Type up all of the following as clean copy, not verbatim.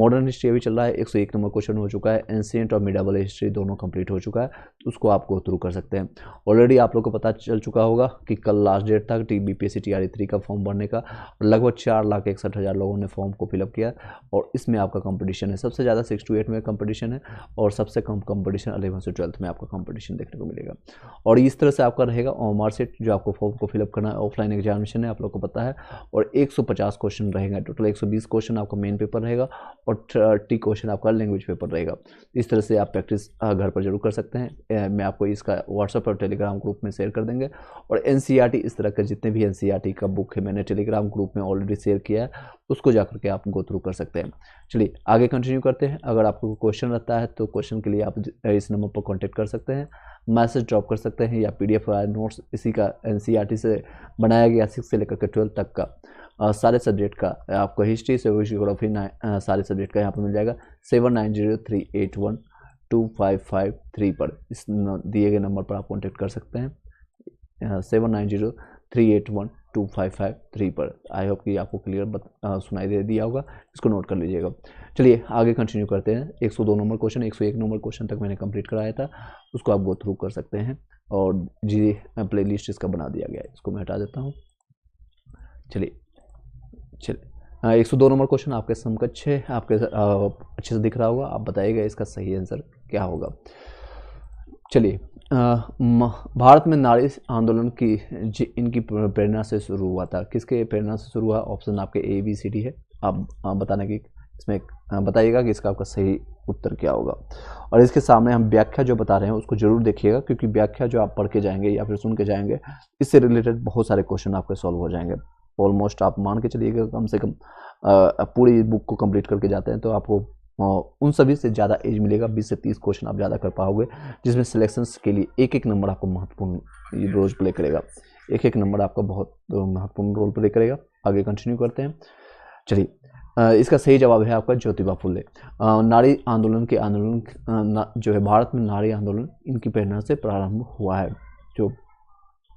Modern history अभी चल रहा है, 101 नंबर क्वेश्चन हो चुका है। एंशिएंट और मिडावल हिस्ट्री दोनों कंप्लीट हो चुका है, तो उसको आप गो थ्रू कर सकते हैं। ऑलरेडी आप लोग को पता चल चुका होगा कि कल लास्ट डेट था BPSC TRE 3 का फॉर्म भरने का, और लगभग 4,61,000 लोगों ने फॉर्म को फिलअप किया, और इसमें आपका कंपटीशन है, सबसे ज़्यादा 6 to 8 में कंपटीशन है, और सबसे कम कंपटीशन 11 से 12 में आपका कंपटीशन देखने को मिलेगा। और इस तरह से आपका रहेगा मार्कशीट जो आपको फॉर्म को फिलअप करना है, ऑफलाइन एग्जामिनेशन है, आप लोग को पता है, और 150 क्वेश्चन रहेंगे टोटल। 120 क्वेश्चन आपका मेन पेपर रहेगा, और 30 क्वेश्चन आपका लैंग्वेज पेपर रहेगा। इस तरह से आप प्रैक्टिस घर पर जरूर कर सकते हैं। मैं आपको इसका व्हाट्सएप और टेलीग्राम ग्रुप में शेयर कर देंगे, और NCERT इस तरह के जितने भी NCERT का बुक है मैंने टेलीग्राम ग्रुप में ऑलरेडी शेयर किया है, उसको जाकर के आप गो थ्रू कर सकते हैं। चलिए आगे कंटिन्यू करते हैं। अगर आपको क्वेश्चन रहता है तो क्वेश्चन के लिए आप इस नंबर पर कॉन्टेक्ट कर सकते हैं, मैसेज ड्रॉप कर सकते हैं, या PDF नोट्स इसी का NCERT से बनाया गया 6 से लेकर के 12 तक का सारे सब्जेक्ट का आपको हिस्ट्री से जियोग्राफी सारे सब्जेक्ट का यहाँ पर मिल जाएगा। 7903812553 पर इस दिए गए नंबर पर आप कॉन्टेक्ट कर सकते हैं, 7903812553 पर। आई होप कि आपको क्लियर सुनाई दे दिया होगा, इसको नोट कर लीजिएगा। चलिए आगे कंटिन्यू करते हैं। 102 नंबर क्वेश्चन 101 नंबर क्वेश्चन तक मैंने कंप्लीट कराया था, उसको आप गो थ्रू कर सकते हैं, और जी प्ले लिस्ट इसका बना दिया गया है, इसको मैं हटा देता हूँ। चलिए 102 नंबर क्वेश्चन आपके समकक्ष है, आपके अच्छे से दिख रहा होगा, आप बताइएगा इसका सही आंसर क्या होगा। चलिए भारत में नारी आंदोलन की इनकी प्रेरणा से शुरू हुआ था, किसके प्रेरणा से शुरू हुआ? ऑप्शन आपके ABCD है, आप बताने की इसमें बताइएगा कि इसका आपका सही उत्तर क्या होगा। और इसके सामने हम व्याख्या जो बता रहे हैं उसको जरूर देखिएगा, क्योंकि व्याख्या जो आप पढ़ के जाएंगे या फिर सुन के जाएंगे, इससे रिलेटेड बहुत सारे क्वेश्चन आपके सॉल्व हो जाएंगे। ऑलमोस्ट आप मान के चलिएगा कम से कम पूरी बुक को कंप्लीट करके जाते हैं तो आपको उन सभी से ज़्यादा एज मिलेगा। 20 से 30 क्वेश्चन आप ज़्यादा कर पाओगे, जिसमें सिलेक्शंस के लिए एक एक नंबर आपको महत्वपूर्ण रोल प्ले करेगा, एक एक नंबर आपका बहुत महत्वपूर्ण रोल प्ले करेगा। आगे कंटिन्यू करते हैं। चलिए इसका सही जवाब है आपका ज्योतिबा फुले। नारी आंदोलन के जो है भारत में नारी आंदोलन इनकी प्रेरणा से प्रारंभ हुआ है, जो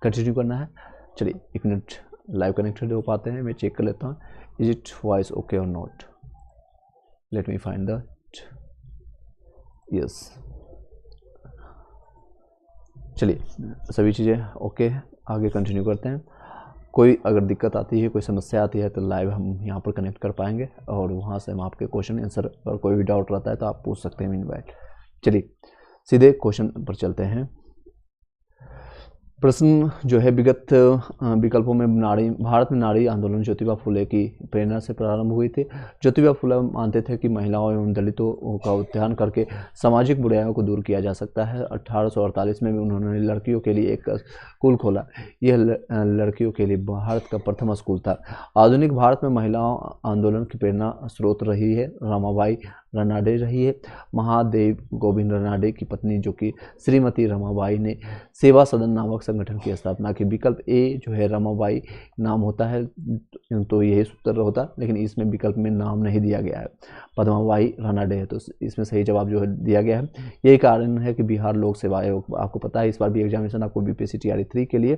कंटिन्यू करना है। चलिए 1 मिनट लाइव कनेक्टेड हो पाते हैं, मैं चेक कर लेता हूँ इज इट वॉइस ओके और not. Let me find that, yes. चलिए सभी चीज़ें ओके, आगे कंटिन्यू करते हैं। कोई अगर दिक्कत आती है, कोई समस्या आती है तो लाइव हम यहाँ पर कनेक्ट कर पाएंगे, और वहाँ से हम आपके क्वेश्चन आंसर और कोई भी डाउट रहता है तो आप पूछ सकते हैं मीनवाइल। चलिए सीधे क्वेश्चन पर चलते हैं। प्रश्न जो है विगत विकल्पों में भारत में नारी आंदोलन ज्योतिबा फुले की प्रेरणा से प्रारंभ हुई थी। ज्योतिबा फुले मानते थे कि महिलाओं एवं दलितों का उत्थान करके सामाजिक बुराइयों को दूर किया जा सकता है। 1848 में भी उन्होंने लड़कियों के लिए एक स्कूल खोला। यह लड़कियों के लिए भारत का प्रथम स्कूल था। आधुनिक भारत में महिलाओं आंदोलन की प्रेरणा स्रोत रही है रमाबाई रानाडे रही है। महादेव गोविंद रानाडे की पत्नी जो कि श्रीमती रमाबाई ने सेवा सदन नामक संगठन की स्थापना की। विकल्प ए जो है रमाबाई नाम होता है तो यही उत्तर होता, लेकिन इसमें विकल्प में नाम नहीं दिया गया है, पद्माबाई रानाडे है, तो इसमें सही जवाब जो है दिया गया है। यही कारण है कि बिहार लोक सेवा आयोग, आपको पता है इस बार भी एग्जामिनेशन आपको BPSC TRE 3 के लिए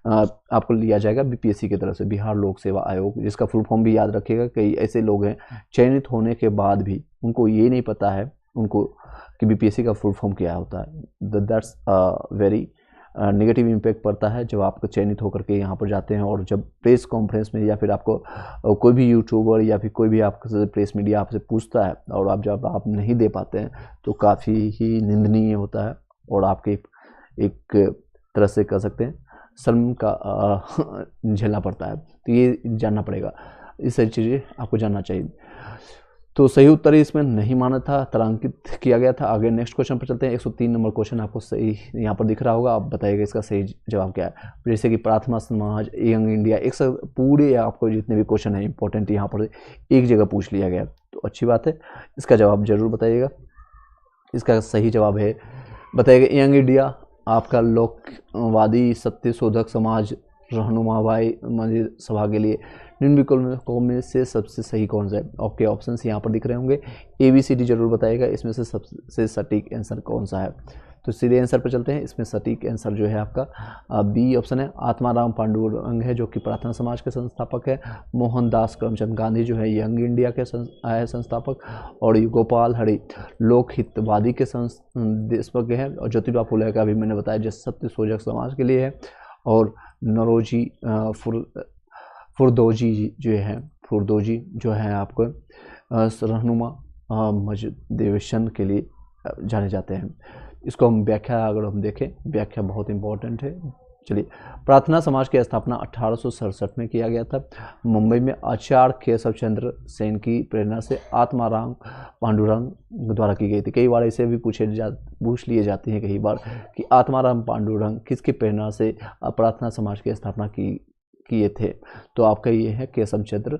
आपको लिया जाएगा BPSC की तरफ से, बिहार लोक सेवा आयोग, जिसका फुल फॉर्म भी याद रखिएगा। कई ऐसे लोग हैं चयनित होने के बाद भी उनको ये नहीं पता है उनको कि BPSC का फुल फॉर्म क्या होता है। दैट्स वेरी नेगेटिव इम्पैक्ट पड़ता है जब आप चयनित होकर के यहाँ पर जाते हैं, और जब प्रेस कॉन्फ्रेंस में या फिर आपको कोई भी यूट्यूबर या फिर कोई भी आपके प्रेस मीडिया आपसे पूछता है और जब आप नहीं दे पाते हैं तो काफ़ी ही निंदनीय होता है, और आपके एक तरह से कह सकते हैं शर्म का झेलना पड़ता है। तो ये जानना पड़ेगा, इस सारी चीज़ें आपको जानना चाहिए। तो सही उत्तर इसमें नहीं माना था, तारांकित किया गया था। आगे नेक्स्ट क्वेश्चन पर चलते हैं। 103 नंबर क्वेश्चन आपको सही यहाँ पर दिख रहा होगा, आप बताइएगा इसका सही जवाब क्या है। जैसे कि प्रार्थना समाज, यंग इंडिया, एक सब पूरे आपको जितने भी क्वेश्चन है इंपॉर्टेंट यहाँ पर एक जगह पूछ लिया गया, तो अच्छी बात है। इसका जवाब जरूर बताइएगा। इसका सही जवाब है बताइएगा यंग इंडिया, आपका लोकवादी सत्य शोधक समाज, रहनुमा भाई मंदिर सभा के लिए निम्न विकल्पों में से सबसे सही कौन सा है? ओके, ऑप्शंस यहाँ पर दिख रहे होंगे, ABCD जरूर बताइएगा इसमें से सबसे सटीक आंसर कौन सा है। तो सीधे आंसर पर चलते हैं। इसमें सटीक आंसर जो है आपका बी ऑप्शन है, आत्माराम पांडुरंग है जो कि प्रार्थना समाज के संस्थापक है। मोहनदास करमचंद गांधी जो है यंग इंडिया के संस्थापक, और गोपाल हरि लोकहितवादी के संस्थापक हैं। और ज्योतिबा फुले का भी मैंने बताया जो सत्य शोधक समाज के लिए है। और नरोजी फुरदोजी जो है आपको रहनुमा मजदेशन के लिए जाने जाते हैं। इसको हम व्याख्या अगर हम देखें, व्याख्या बहुत इंपॉर्टेंट है। चलिए, प्रार्थना समाज की स्थापना 1867 में किया गया था। मुंबई में आचार्य केशव चंद्र सेन की प्रेरणा से आत्माराम पांडुरंग द्वारा की गई थी। कई बार ऐसे भी पूछ लिए जाते हैं कई बार कि आत्माराम पांडुरंग किसकी प्रेरणा से प्रार्थना समाज की स्थापना किए थे। तो आपका ये है केशव चंद्र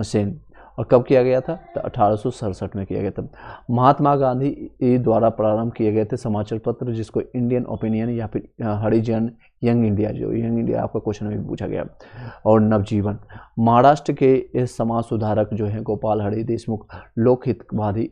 सेन। और कब किया गया था? तो 1867 में किया गया था। महात्मा गांधी द्वारा प्रारंभ किए गए थे समाचार पत्र जिसको इंडियन ओपिनियन या फिर हरिजन यंग इंडिया, जो यंग इंडिया आपका क्वेश्चन में भी पूछा गया। और नवजीवन महाराष्ट्र के समाज सुधारक जो हैं गोपाल हरि देशमुख लोकहितवादी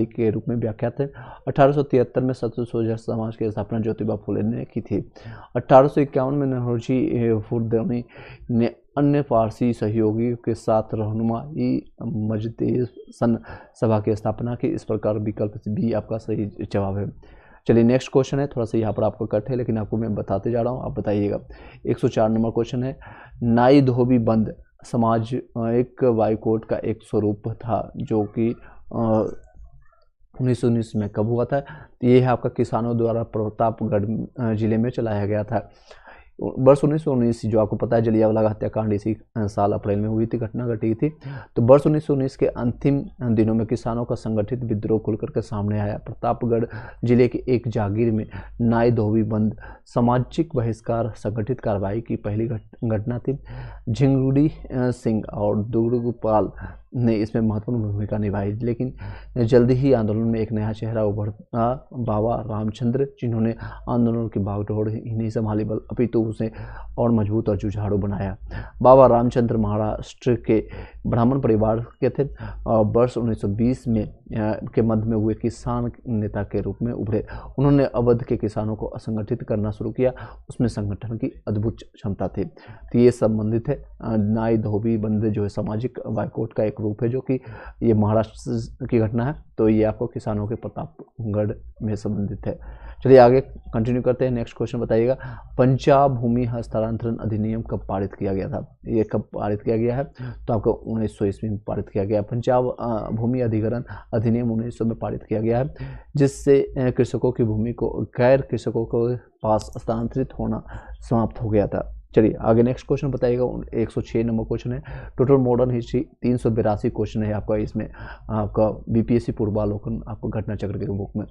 के रूप में व्याख्यात है। 1873 में सत्य शोधक समाज की स्थापना ज्योतिबा फुले ने की थी। 1851 में नरोजी फुरदोजी ने अन्य पारसी सहयोगियों के साथ रहनुमाई मजदेशन सभा की स्थापना की। इस प्रकार विकल्प भी आपका सही जवाब है। चलिए, नेक्स्ट क्वेश्चन है, थोड़ा सा यहाँ पर आपको कट है लेकिन आपको मैं बताते जा रहा हूँ, आप बताइएगा। 104 नंबर क्वेश्चन है, नाई धोबी बंद समाज एक बाइकॉट का एक स्वरूप था जो कि 1919 में कब हुआ था? ये है आपका किसानों द्वारा प्रतापगढ़ जिले में चलाया गया था। वर्ष 1919 जो आपको पता है जलियांवाला हत्याकांड इसी साल अप्रैल में हुई थी, घटना घटी थी। तो वर्ष 1919 के अंतिम दिनों में किसानों का संगठित विद्रोह खुलकर के सामने आया। प्रतापगढ़ जिले के एक जागीर में नाई धोबी बंद सामाजिक बहिष्कार संगठित कार्रवाई की पहली घटना थी। झिंगुड़ी सिंह और दुर्गपाल ने इसमें महत्वपूर्ण भूमिका निभाई, लेकिन जल्दी ही आंदोलन में एक नया चेहरा उभरा, बाबा रामचंद्र, जिन्होंने आंदोलन की बागडोर ही नहीं संभाली अपितु उसे और मजबूत और जुझारू बनाया। बाबा रामचंद्र महाराष्ट्र के ब्राह्मण परिवार के थे और वर्ष 1920 में के मध्य में हुए किसान नेता के रूप में उभरे। उन्होंने अवध के किसानों को असंगठित करना शुरू किया, उसमें संगठन की अद्भुत क्षमता थी। तो ये संबंधित है। नाई धोबी बंद जो है सामाजिक बाइकॉट का एक रूप है जो कि ये महाराष्ट्र की घटना है। तो ये आपको किसानों के प्रतापगढ़ में संबंधित है। चलिए आगे कंटिन्यू करते हैं। नेक्स्ट क्वेश्चन बताइएगा, पंजाब भूमि हस्तांतरण अधिनियम कब पारित किया गया था? ये कब पारित किया गया है? तो आपको 1900 ईस्वी में पारित किया गया। पंजाब भूमि अधिग्रहण अधिनियम 1900 में पारित किया गया है, जिससे कृषकों की भूमि को गैर कृषकों के पास हस्तांतरित होना समाप्त हो गया था। चलिए आगे नेक्स्ट क्वेश्चन बताइएगा। 106 नंबर क्वेश्चन है, टोटल मॉडर्न हिस्ट्री 382 क्वेश्चन है आपका। इसमें आपका बीपीएससी पूर्वावलोकन आपको घटना चक्र के बुक में।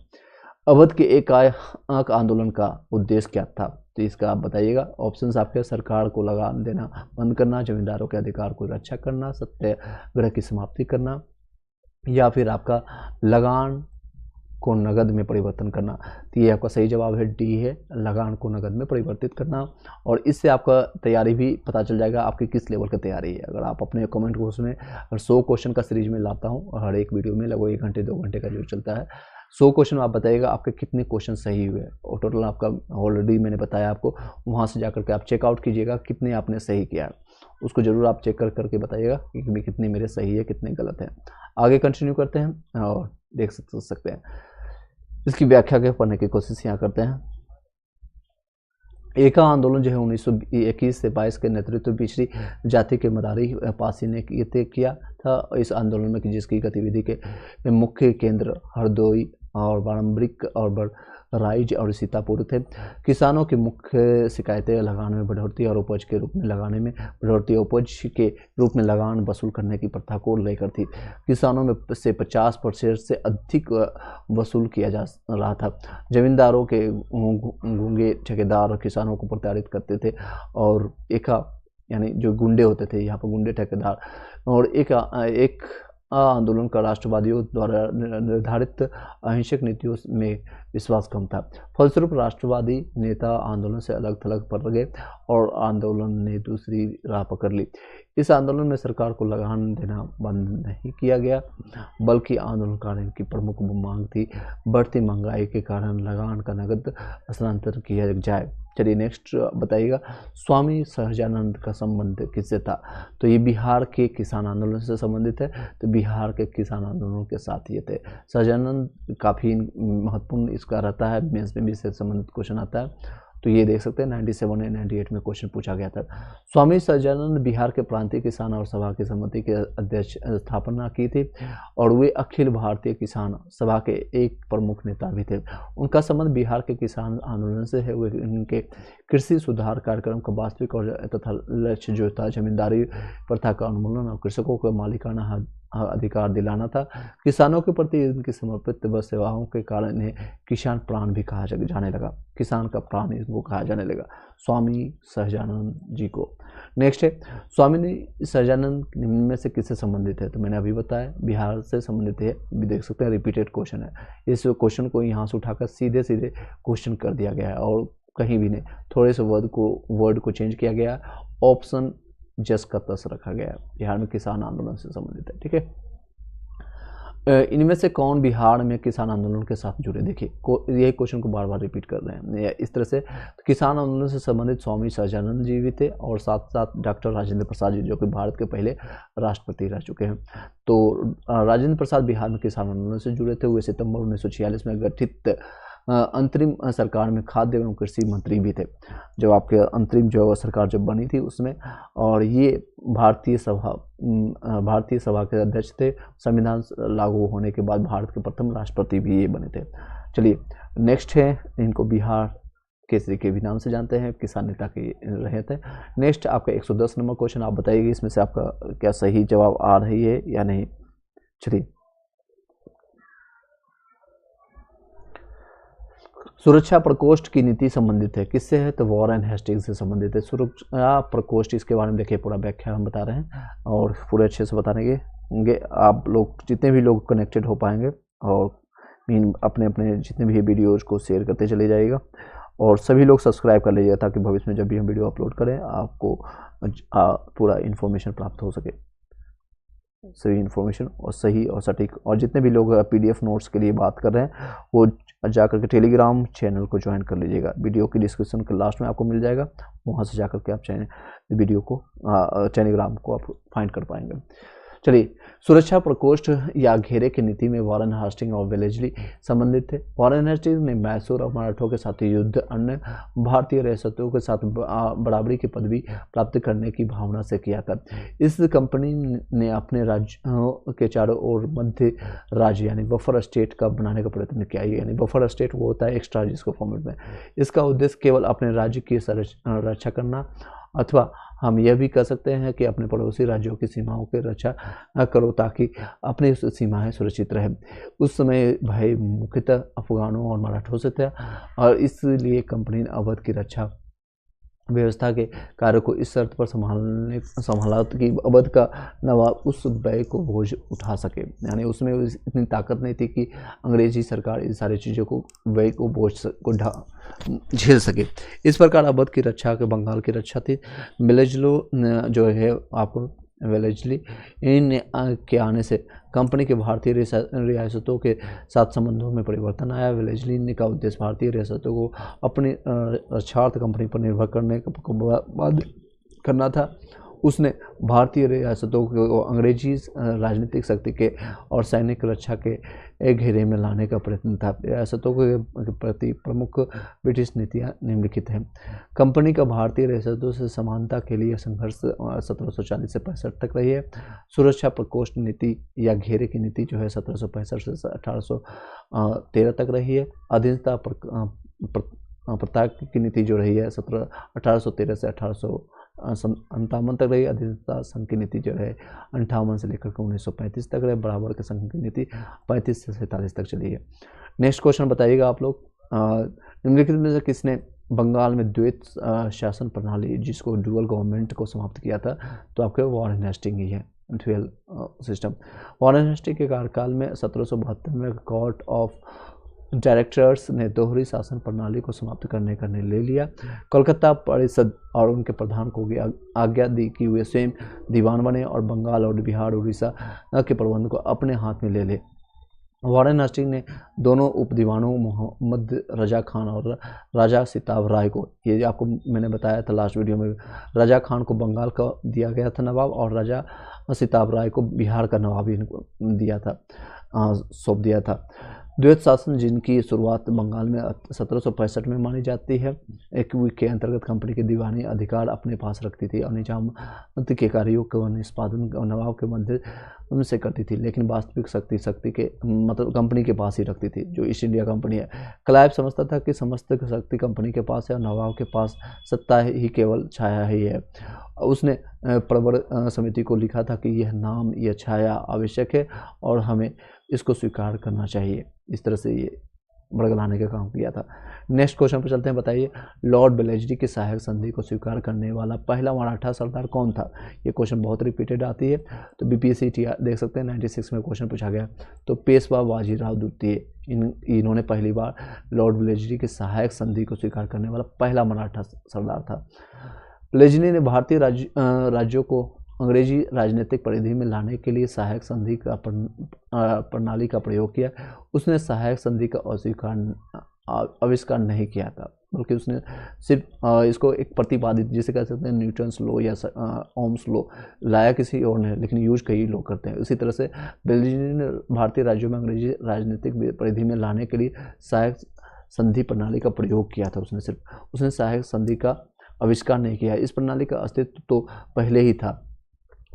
अवध के एकाएक आंदोलन का उद्देश्य क्या था? तो इसका आप बताइएगा। ऑप्शंस आपके, सरकार को लगान देना बंद करना, जमींदारों के अधिकार को रक्षा करना, सत्याग्रह की समाप्ति करना, या फिर आपका लगान को नगद में परिवर्तन करना। तो ये आपका सही जवाब है, डी है, लगान को नगद में परिवर्तित करना। और इससे आपका तैयारी भी पता चल जाएगा आपकी किस लेवल की तैयारी है। अगर आप अपने कमेंट बॉक्स में 100 क्वेश्चन का सीरीज में लाता हूँ और हर एक वीडियो में लगभग 1 घंटे 2 घंटे का जो चलता है, 100 क्वेश्चन आप बताइएगा आपके कितने क्वेश्चन सही हुए। और टोटल आपका ऑलरेडी मैंने बताया आपको, वहाँ से जाकर के आप चेकआउट कीजिएगा कितने आपने सही किया, उसको जरूर आप चेक करके बताइएगा कि कितने मेरे सही है कितने गलत हैं। आगे कंटिन्यू करते हैं और देख सकते हैं इसकी व्याख्या के पढ़ने की कोशिश यहाँ करते हैं। एका आंदोलन जो है 1921 से 22 के नेतृत्व पिछड़ी जाति के मदारी पासी ने किया था। इस आंदोलन में जिसकी गतिविधि के मुख्य केंद्र हरदोई और बारम्बरिक और राइज और सीतापुर थे। किसानों की मुख्य शिकायतें लगान में बढ़ोतरी और उपज के रूप में लगाने में बढ़ोतरी, उपज के रूप में लगान वसूल करने की प्रथा को लेकर थी। किसानों में से 50% से अधिक वसूल किया जा रहा था। जमींदारों के गूंगे ठेकेदार किसानों को प्रताड़ित करते थे और यानी जो गुंडे होते थे, यहाँ पर गुंडे ठेकेदार, और एक आंदोलन का राष्ट्रवादियों द्वारा निर्धारित अहिंसक नीतियों में विश्वास कम था। फलस्वरूप राष्ट्रवादी नेता आंदोलन से अलग थलग पड़ गए और आंदोलन ने दूसरी राह पकड़ ली। इस आंदोलन में सरकार को लगान देना बंद नहीं किया गया, बल्कि आंदोलनकारियों की प्रमुख मांग थी बढ़ती महंगाई के कारण लगान का नगद हस्तांतरण किया जाए। चलिए नेक्स्ट बताइएगा, स्वामी सहजानंद का संबंध किससे था? तो ये बिहार के किसान आंदोलन से संबंधित है, तो बिहार के किसान आंदोलन के साथ ये थे। सहजानंद काफ़ी महत्वपूर्ण इसका रहता है, मेंस में भी इससे संबंधित क्वेश्चन आता है, तो ये देख सकते हैं 97 या 98 में क्वेश्चन पूछा गया था। स्वामी सहजानंद बिहार के प्रांतीय किसान और सभा की समिति के अध्यक्ष स्थापना की थी और वे अखिल भारतीय किसान सभा के एक प्रमुख नेता भी थे। उनका संबंध बिहार के किसान आंदोलन से है। वे इनके कृषि सुधार कार्यक्रम का वास्तविक और तथा लक्ष्य जो था जमींदारी प्रथा का उन्मूलन और कृषकों को मालिकाना अधिकार दिलाना था। किसानों के प्रति इनकी समर्पित व सेवाओं के कारण इन्हें किसान प्राण भी कहा जाने लगा। किसान का प्राण इनको कहा जाने लगा, स्वामी सहजानंद जी को। नेक्स्ट है, स्वामी सहजानंद निम्न में से किससे संबंधित है? तो मैंने अभी बताया बिहार से संबंधित है, भी देख सकते हैं रिपीटेड क्वेश्चन है। इस क्वेश्चन को यहाँ से उठाकर सीधे सीधे क्वेश्चन कर दिया गया है और कहीं भी नहीं, थोड़े से वर्ड को चेंज किया गया, ऑप्शन जस का तस रखा गया है। बिहार में किसान आंदोलन से संबंधित है, ठीक है। इनमें से कौन बिहार में किसान आंदोलन के साथ जुड़े? देखिए यही क्वेश्चन को बार बार रिपीट कर रहे हैं इस तरह से। तो किसान आंदोलन से संबंधित स्वामी सहजानंद जी भी थे और साथ साथ डॉक्टर राजेंद्र प्रसाद जी, जो कि भारत के पहले राष्ट्रपति रह चुके हैं। तो राजेंद्र प्रसाद बिहार में किसान आंदोलन से जुड़े थे। वे सितंबर 1946 में गठित अंतरिम सरकार में खाद्य एवं कृषि मंत्री भी थे, जो आपके अंतरिम जो सरकार जब बनी थी उसमें। और ये भारतीय सभा के अध्यक्ष थे। संविधान लागू होने के बाद भारत के प्रथम राष्ट्रपति भी ये बने थे। चलिए नेक्स्ट है, इनको बिहार केसरी के भी नाम से जानते हैं, किसान नेता के रहे थे। नेक्स्ट आपका 110 नंबर क्वेश्चन, आप बताइए इसमें से आपका क्या सही जवाब आ रही है या नहीं। चलिए, सुरक्षा प्रकोष्ठ की नीति संबंधित है किससे है? तो वॉरेन हेस्टिंग्स से संबंधित है। सुरक्षा प्रकोष्ठ, इसके बारे में देखिए पूरा व्याख्या हम बता रहे हैं और पूरे अच्छे से बताएंगे। आप लोग जितने भी लोग कनेक्टेड हो पाएंगे और अपने अपने जितने भी वीडियोज़ को शेयर करते चले जाइएगा और सभी लोग सब्सक्राइब कर लीजिएगा ताकि भविष्य में जब भी हम वीडियो अपलोड करें आपको पूरा इन्फॉर्मेशन प्राप्त हो सके, सही इन्फॉर्मेशन और सही और सटीक। और जितने भी लोग PDF नोट्स के लिए बात कर रहे हैं वो जाकर के टेलीग्राम चैनल को ज्वाइन कर लीजिएगा। वीडियो की डिस्क्रिप्शन के लास्ट में आपको मिल जाएगा, वहाँ से जाकर के आप वीडियो को टेलीग्राम को आप फाइंड कर पाएंगे। चलिए, सुरक्षा प्रकोष्ठ या घेरे की नीति में वॉरेन हेस्टिंग्स और वेलेस्ली संबंधित थे। वॉरेन हेस्टिंग्स ने मैसूर और मराठों के साथ युद्ध, अन्य भारतीय रियासतों के साथ बराबरी की पदवी प्राप्त करने की भावना से किया था। इस कंपनी ने अपने राज्यों के चारों ओर मध्य राज्य यानी बफर स्टेट का बनाने का प्रयत्न किया। यानी बफर स्टेट वो होता है एक्स्ट्रा जिसको फॉर्मेट में। इसका उद्देश्य केवल अपने राज्य की रक्षा करना, अथवा हम यह भी कर सकते हैं कि अपने पड़ोसी राज्यों की सीमाओं की रक्षा करो ताकि अपनी सीमाएं सुरक्षित रहे। उस समय भय मुख्यतः अफगानों और मराठों से था और इसलिए कंपनी ने अवध की रक्षा व्यवस्था के कार्य को इस शर्त पर संभाला कि अवध का नवाब उस व्यय को बोझ उठा सके। यानी उसमें इतनी ताकत नहीं थी कि अंग्रेजी सरकार इन सारी चीज़ों को व्यय को बोझ को झेल सके। इस प्रकार अवध की रक्षा के बंगाल की रक्षा थी। वेलेस्ली जो है आपको वेलेस्ली इन के आने से कंपनी के भारतीय रियासतों के साथ संबंधों में परिवर्तन आया। वेलेस्ली का उद्देश्य भारतीय रियासतों को अपनी रक्षार्थ कंपनी पर निर्भर करने का बाद करना था। उसने भारतीय रियासतों को अंग्रेजी राजनीतिक शक्ति के और सैनिक रक्षा के घेरे में लाने का प्रयत्न था। रियासतों के प्रति प्रमुख ब्रिटिश नीतियाँ निम्नलिखित हैं। कंपनी का भारतीय रियासतों से समानता के लिए संघर्ष 1740 से 65 तक रही है। सुरक्षा प्रकोष्ठ नीति या घेरे की नीति जो है 1765 से 1813 तक रही है। अधीनता प्रताप की नीति जो रही है 1813 से 1858 तक रही। अधीनता संघ की नीति जो है 58 से लेकर 1935 तक रहे। बराबर के संघ की नीति 35 से 47 तक चली है। नेक्स्ट क्वेश्चन बताइएगा आप लोग, निम्नलिखित में से किसने बंगाल में द्वैत शासन प्रणाली जिसको डुअल गवर्नमेंट को समाप्त किया था? तो आपके वॉरेन हेस्टिंग्स ही है। 12 सिस्टम। वाराणसी के कार्यकाल में 1772 में कोर्ट ऑफ डायरेक्टर्स ने दोहरी शासन प्रणाली को समाप्त करने का निर्णय ले लिया। कोलकाता परिषद और उनके प्रधान को आज्ञा दी कि वे स्वयं दीवान बने और बंगाल और बिहार उड़ीसा के प्रबंध को अपने हाथ में ले ले। वाराणसी ने दोनों उप दीवानों मोहम्मद रजा खान और राजा सिताब राय को, ये आपको मैंने बताया था लास्ट वीडियो में, राजा खान को बंगाल का दिया गया था नवाब और राजा सिताब राय को बिहार का नवाब इनको दिया था, सौंप दिया था। द्वैत शासन जिनकी शुरुआत बंगाल में 1765 में मानी जाती है, एक के अंतर्गत कंपनी के दीवानी अधिकार अपने पास रखती थी और निजामत के कार्यों का निष्पादन नवाब के मध्य उनसे करती थी, लेकिन वास्तविक शक्ति के मतलब कंपनी के पास ही रखती थी, जो ईस्ट इंडिया कंपनी है। क्लाइव समझता था कि समस्त शक्ति कंपनी के पास है और नवाब के पास सत्ता ही केवल छाया ही है। उसने प्रवर समिति को लिखा था कि यह नाम, यह छाया आवश्यक है और हमें इसको स्वीकार करना चाहिए। इस तरह से ये बरगलाने का काम किया था। नेक्स्ट क्वेश्चन पर चलते हैं। बताइए, लॉर्ड वेलेस्ली की सहायक संधि को स्वीकार करने वाला पहला मराठा सरदार कौन था? ये क्वेश्चन बहुत रिपीटेड आती है, तो बीपीएससी देख सकते हैं 96 में क्वेश्चन पूछा गया। तो पेशवा बाजीराव द्वितीय, इन्होंने पहली बार लॉर्ड वेलेस्ली की सहायक संधि को स्वीकार करने वाला पहला मराठा सरदार था। वेलेस्ली ने भारतीय राज्यों को अंग्रेजी राजनीतिक परिधि में लाने के लिए सहायक संधि का प्रणाली का प्रयोग किया। उसने सहायक संधि का आविष्कार नहीं किया था, बल्कि उसने सिर्फ इसको एक प्रतिपादित, जिसे कह सकते हैं न्यूटन्स लॉ या ओम्स लॉ, लाया किसी और ने, लेकिन यूज कई लोग करते हैं। इसी तरह से वेलेस्ली ने भारतीय राज्यों में अंग्रेजी राजनीतिक परिधि में लाने के लिए सहायक संधि प्रणाली का प्रयोग किया था। उसने सहायक संधि का आविष्कार नहीं किया। इस प्रणाली का अस्तित्व तो पहले ही था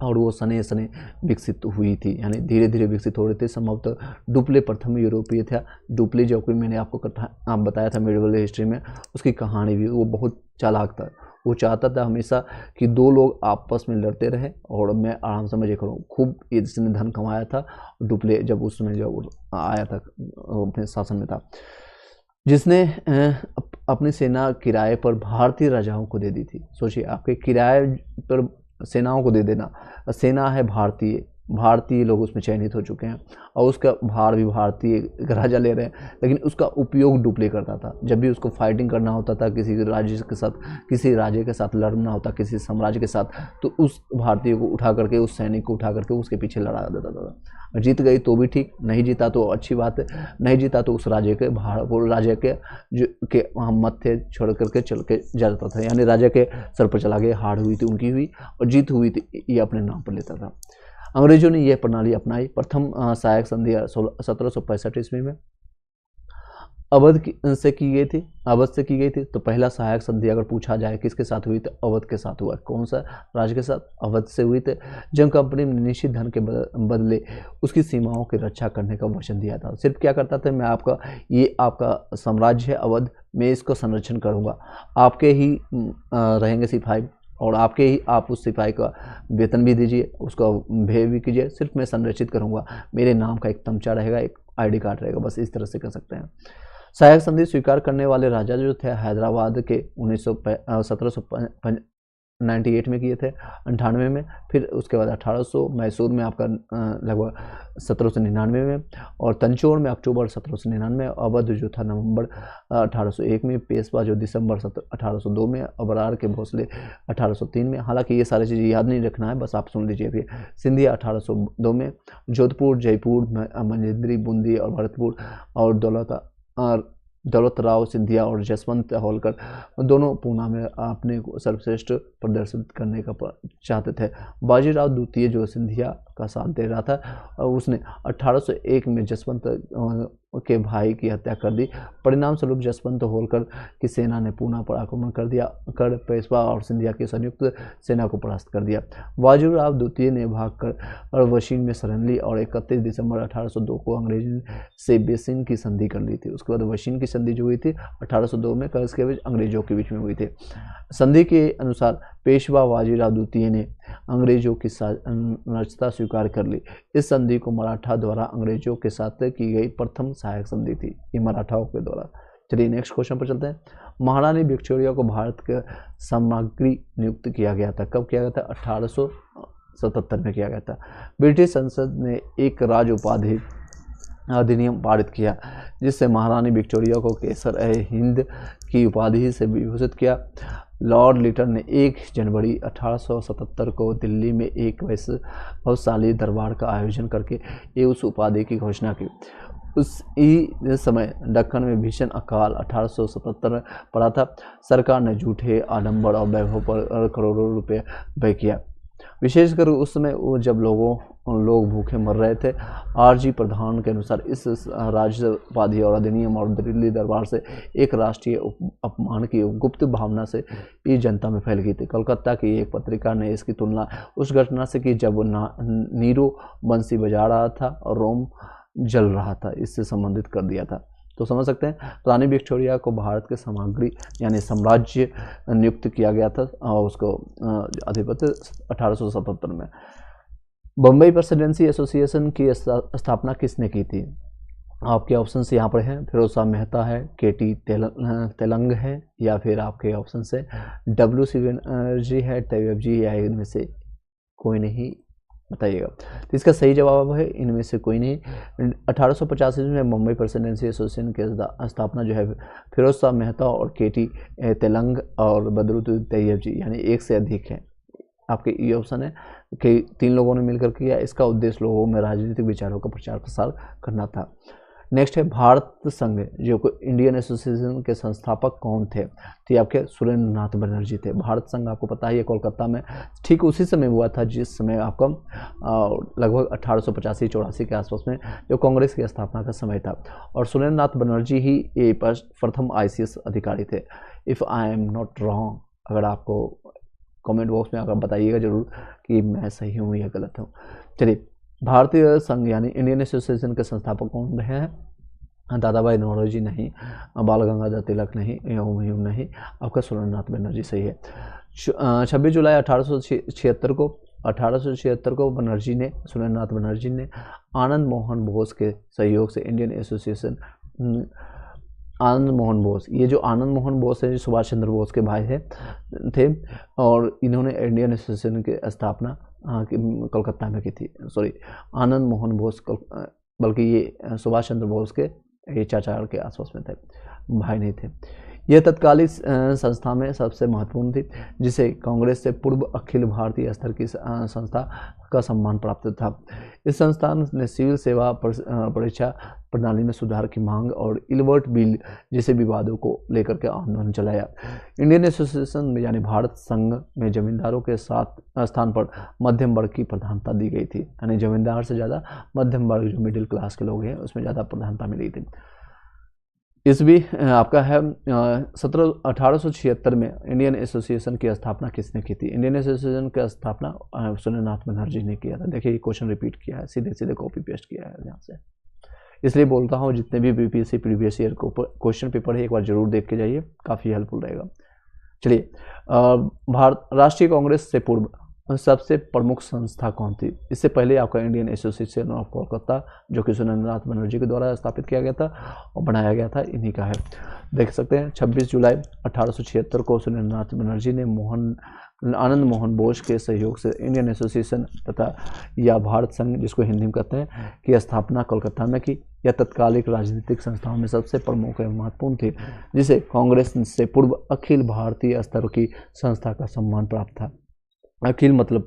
और वो सने सने विकसित हुई थी, यानी धीरे धीरे विकसित हो रहे थे। संभवतः डुप्ले प्रथम यूरोपीय था। डुप्ले जो कि मैंने आपको बताया था मेडिवल हिस्ट्री में, उसकी कहानी भी, वो बहुत चालाक था। वो चाहता था हमेशा कि दो लोग आपस में लड़ते रहे और मैं आराम से मजे करूँ। खूब इसने धन कमाया था डुप्ले, जब उसमें जब आया था अपने शासन में था, जिसने अपनी सेना किराए पर भारतीय राजाओं को दे दी थी। सोचिए, आपके किराए पर सेनाओं को दे देना, सेना है भारतीय लोग उसमें चयनित हो चुके हैं और उसका भार भी भारतीय राजा ले रहे हैं, लेकिन उसका उपयोग डुप्ले करता था। जब भी उसको फाइटिंग करना होता था किसी राज्य के साथ, किसी राज्य के साथ लड़ना होता, किसी साम्राज्य के साथ, तो उस भारतीय को उठा करके, उस सैनिक को उठा करके उसके पीछे लड़ा देता था। जीत गई तो भी ठीक, नहीं जीता तो अच्छी बात है, नहीं जीता तो उस राज्य के राज्य के जो के मत थे छोड़ करके चल के जाता था, यानी राजा के सर पर चला गया। हार हुई थी उनकी हुई और जीत हुई थी ये अपने नाम पर लेता था। अंग्रेजों ने यह प्रणाली अपनाई। प्रथम सहायक संधि 1765 ईस्वी में अवध से की गई थी। तो पहला सहायक संधि अगर पूछा जाए किसके साथ हुई, तो अवध के साथ हुआ। कौन सा राज्य के साथ? अवध से हुई थी। जब कंपनी ने निश्चित धन के बदले उसकी सीमाओं की रक्षा करने का वचन दिया था। सिर्फ क्या करता था, मैं आपका साम्राज्य है अवध, मैं इसको संरक्षण करूँगा, आपके ही रहेंगे सिपाही और आपके ही, आप उस सिपाही का वेतन भी दीजिए, उसका भय भी कीजिए, सिर्फ मैं संरक्षित करूँगा, मेरे नाम का एक तमचा रहेगा, एक आईडी कार्ड रहेगा, बस इस तरह से कर सकते हैं। सहायक संधि स्वीकार करने वाले राजा जो थे हैदराबाद के 1798 में किए थे, 98 में, फिर उसके बाद 1800, मैसूर में आपका लगभग 1799 में, और तंचौर में अक्टूबर 1799, अवध जो था नवंबर 1801 में, पेशवा जो दिसंबर 1802 में, अबरार के भोसले 1803 में। हालांकि ये सारी चीज़ें याद नहीं रखना है, बस आप सुन लीजिए। फिर सिंधिया 1802 में, जोधपुर, जयपुर, मजेंद्री, बूंदी और भरतपुर और दौलत राव सिंधिया और जसवंत होलकर दोनों पूना में अपने को सर्वश्रेष्ठ प्रदर्शित करने का चाहते थे। बाजीराव द्वितीय जो सिंधिया का साथ दे रहा था, उसने 1801 में जसवंत के भाई की हत्या कर दी। परिणाम स्वरूप जसवंत होलकर की सेना ने पूना पर आक्रमण कर पेशवा और सिंधिया की संयुक्त सेना को परास्त कर दिया। बाजीराव द्वितीय ने भागकर वशीन में शरण ली और 31 दिसंबर 1802 को अंग्रेज से बेसिन की संधि कर ली थी। उसके बाद वशीन की संधि जो हुई थी 1802 में, इसके बीच अंग्रेजों के बीच में हुई थी। संधि के अनुसार पेशवा बाजीराव द्वितीय ने अंग्रेजों की संरचना स्वीकार कर ली। इस संधि को मराठा द्वारा अंग्रेजों के साथ की गई प्रथम सहायक संधि थी, ये मराठाओं के द्वारा। चलिए नेक्स्ट क्वेश्चन पर चलते हैं। महारानी विक्टोरिया को भारत के सामग्री नियुक्त किया गया था। कब किया गया था? 1877 में किया गया था। ब्रिटिश संसद ने एक राज उपाधि अधिनियम पारित किया जिससे महारानी विक्टोरिया को केसर ए हिंद की उपाधि से विभूषित किया। लॉर्ड लिटन ने 1 जनवरी 1877 को दिल्ली में एक वैभवशाली दरबार का आयोजन करके ये उस उपाधि की घोषणा की। उस ही समय दक्कन में भीषण अकाल 1877 में पड़ा था। सरकार ने झूठे आडंबर और वैभव पर करोड़ों रुपए व्यय किया। विशेषकर उस समय जब लोग भूखे मर रहे थे। आरजी प्रधान के अनुसार इस राज्य उपाधि और अधिनियम और दिल्ली दरबार से एक राष्ट्रीय अपमान की गुप्त भावना से ये जनता में फैल गई थी। कोलकाता की एक पत्रिका ने इसकी तुलना उस घटना से की जब नीरो बंसी बजा रहा था और रोम जल रहा था, इससे संबंधित कर दिया था। तो समझ सकते हैं रानी विक्टोरिया को भारत के सामग्री यानी साम्राज्य नियुक्त किया गया था और उसको अधिपति 1877 में। बम्बई प्रेसिडेंसी एसोसिएशन की स्थापना किसने की थी? आपके ऑप्शंस यहाँ पर हैं, फिरोज शाह मेहता है, केटी तेलंग है, या फिर आपके ऑप्शन है W.C. बनर्जी है, तैयब जी, या इनमें से कोई नहीं, बताइएगा। तो इसका सही जवाब है इनमें से कोई नहीं। 1885 में मुंबई प्रेसिडेंसी एसोसिएशन की स्थापना जो है फिरोज शाह मेहता और केटी तेलंग और बदरुद्दीन तैयब जी यानी एक से अधिक है। आपके ये ऑप्शन है कि 3 लोगों ने मिलकर किया। इसका उद्देश्य लोगों में राजनीतिक विचारों का प्रचार प्रसार करना था। नेक्स्ट है भारत संघ जो इंडियन एसोसिएशन के संस्थापक कौन थे? तो आपके सुरेंद्र नाथ बनर्जी थे। भारत संघ आपको पता ही है कोलकाता में ठीक उसी समय हुआ था जिस समय आपका लगभग 1885-84 के आसपास में जो कांग्रेस की स्थापना का समय था। और सुरेंद्र नाथ बनर्जी ही ये प्रथम ICS अधिकारी थे। If I am not wrong, अगर आपको कमेंट बॉक्स में अगर बताइएगा जरूर कि मैं सही हूँ या गलत हूँ। चलिए, भारतीय संघ यानी इंडियन एसोसिएशन के संस्थापक कौन रहे हैं? दादा भाई नौरोजी नहीं, बाल गंगाधर तिलक नहीं, हुमायूं नहीं, आपका सुरेंद्र नाथ बनर्जी सही है। 26 जुलाई 1876 को बनर्जी ने सुरेंद्र नाथ बनर्जी ने आनंद मोहन बोस के सहयोग से इंडियन एसोसिएशन आनंद मोहन बोस, ये जो आनंद मोहन बोस है सुभाष चंद्र बोस के भाई थे और इन्होंने इंडियन एसोसिएशन की स्थापना कोलकाता में की थी। सॉरी, आनंद मोहन बोस बल्कि ये सुभाष चंद्र बोस के ये चाचा के आसपास में थे, भाई नहीं थे। यह तत्कालीन संस्था में सबसे महत्वपूर्ण थी जिसे कांग्रेस से पूर्व अखिल भारतीय स्तर की संस्था का सम्मान प्राप्त था। इस संस्थान ने सिविल सेवा परीक्षा प्रणाली में सुधार की मांग और इलवर्ट बिल जैसे विवादों को लेकर के आंदोलन चलाया। इंडियन एसोसिएशन में यानी भारत संघ में जमींदारों के स्थान पर मध्यम वर्ग की प्रधानता दी गई थी, यानी जमींदार से ज़्यादा मध्यम वर्ग जो मिडिल क्लास के लोग हैं उसमें ज़्यादा प्रधानता मिली थी। इस भी आपका है 1876 में इंडियन एसोसिएशन की स्थापना किसने की थी? इंडियन एसोसिएशन की स्थापना सुरेंद्र नाथ बनर्जी ने किया था। देखिए ये क्वेश्चन रिपीट किया है, सीधे सीधे कॉपी पेस्ट किया है यहाँ से, इसलिए बोलता हूँ जितने भी बीपीएससी प्रीवियस ईयर को क्वेश्चन पेपर है एक बार जरूर देख के जाइए, काफ़ी हेल्पफुल रहेगा। चलिए, भारत राष्ट्रीय कांग्रेस से पूर्व सबसे प्रमुख संस्था कौन थी? इससे पहले आपका इंडियन एसोसिएशन ऑफ कोलकाता जो कि सुरेंद्र नाथ बनर्जी के द्वारा स्थापित किया गया था और बनाया गया था, इन्हीं का है। देख सकते हैं 26 जुलाई 1876 को सुरेंद्र नाथ बनर्जी ने आनंद मोहन बोस के सहयोग से इंडियन एसोसिएशन तथा या भारत संघ जिसको हिंदी में कहते हैं की स्थापना कोलकाता में की। यह तत्कालिक राजनीतिक संस्थाओं में सबसे प्रमुख एवं महत्वपूर्ण थी जिसे कांग्रेस से पूर्व अखिल भारतीय स्तर की संस्था का सम्मान प्राप्त था। अखिल मतलब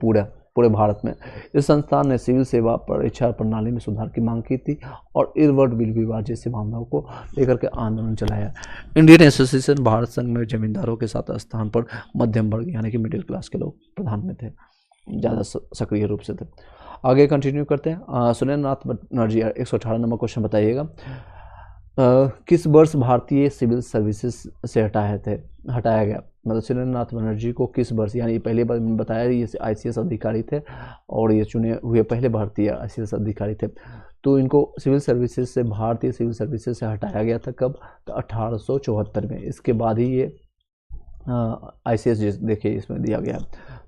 पूरे भारत में। इस संस्थान ने सिविल सेवा परीक्षा प्रणाली में सुधार की मांग की थी और इलवर्ट बिल विवाद जैसे मामलों को लेकर के आंदोलन चलाया। इंडियन एसोसिएशन भारत संघ में जमींदारों के साथ स्थान पर मध्यम वर्ग यानी कि मिडिल क्लास के लोग प्रधान में थे, ज़्यादा सक्रिय रूप से थे। आगे कंटिन्यू करते हैं। सुरेंद्र नाथ बनर्जी 118 नंबर क्वेश्चन बताइएगा। किस वर्ष भारतीय सिविल सर्विसेज से हटाया गया? मतलब सुरेंद्र नाथ बनर्जी को किस वर्ष, यानी पहले बार बताया ये ICS अधिकारी थे और ये चुने हुए पहले भारतीय ICS अधिकारी थे। तो इनको सिविल सर्विसेज से भारतीय सिविल सर्विसेज से हटाया गया था कब? तो 1874 में। इसके बाद ही ये ICS देखिए इसमें दिया गया।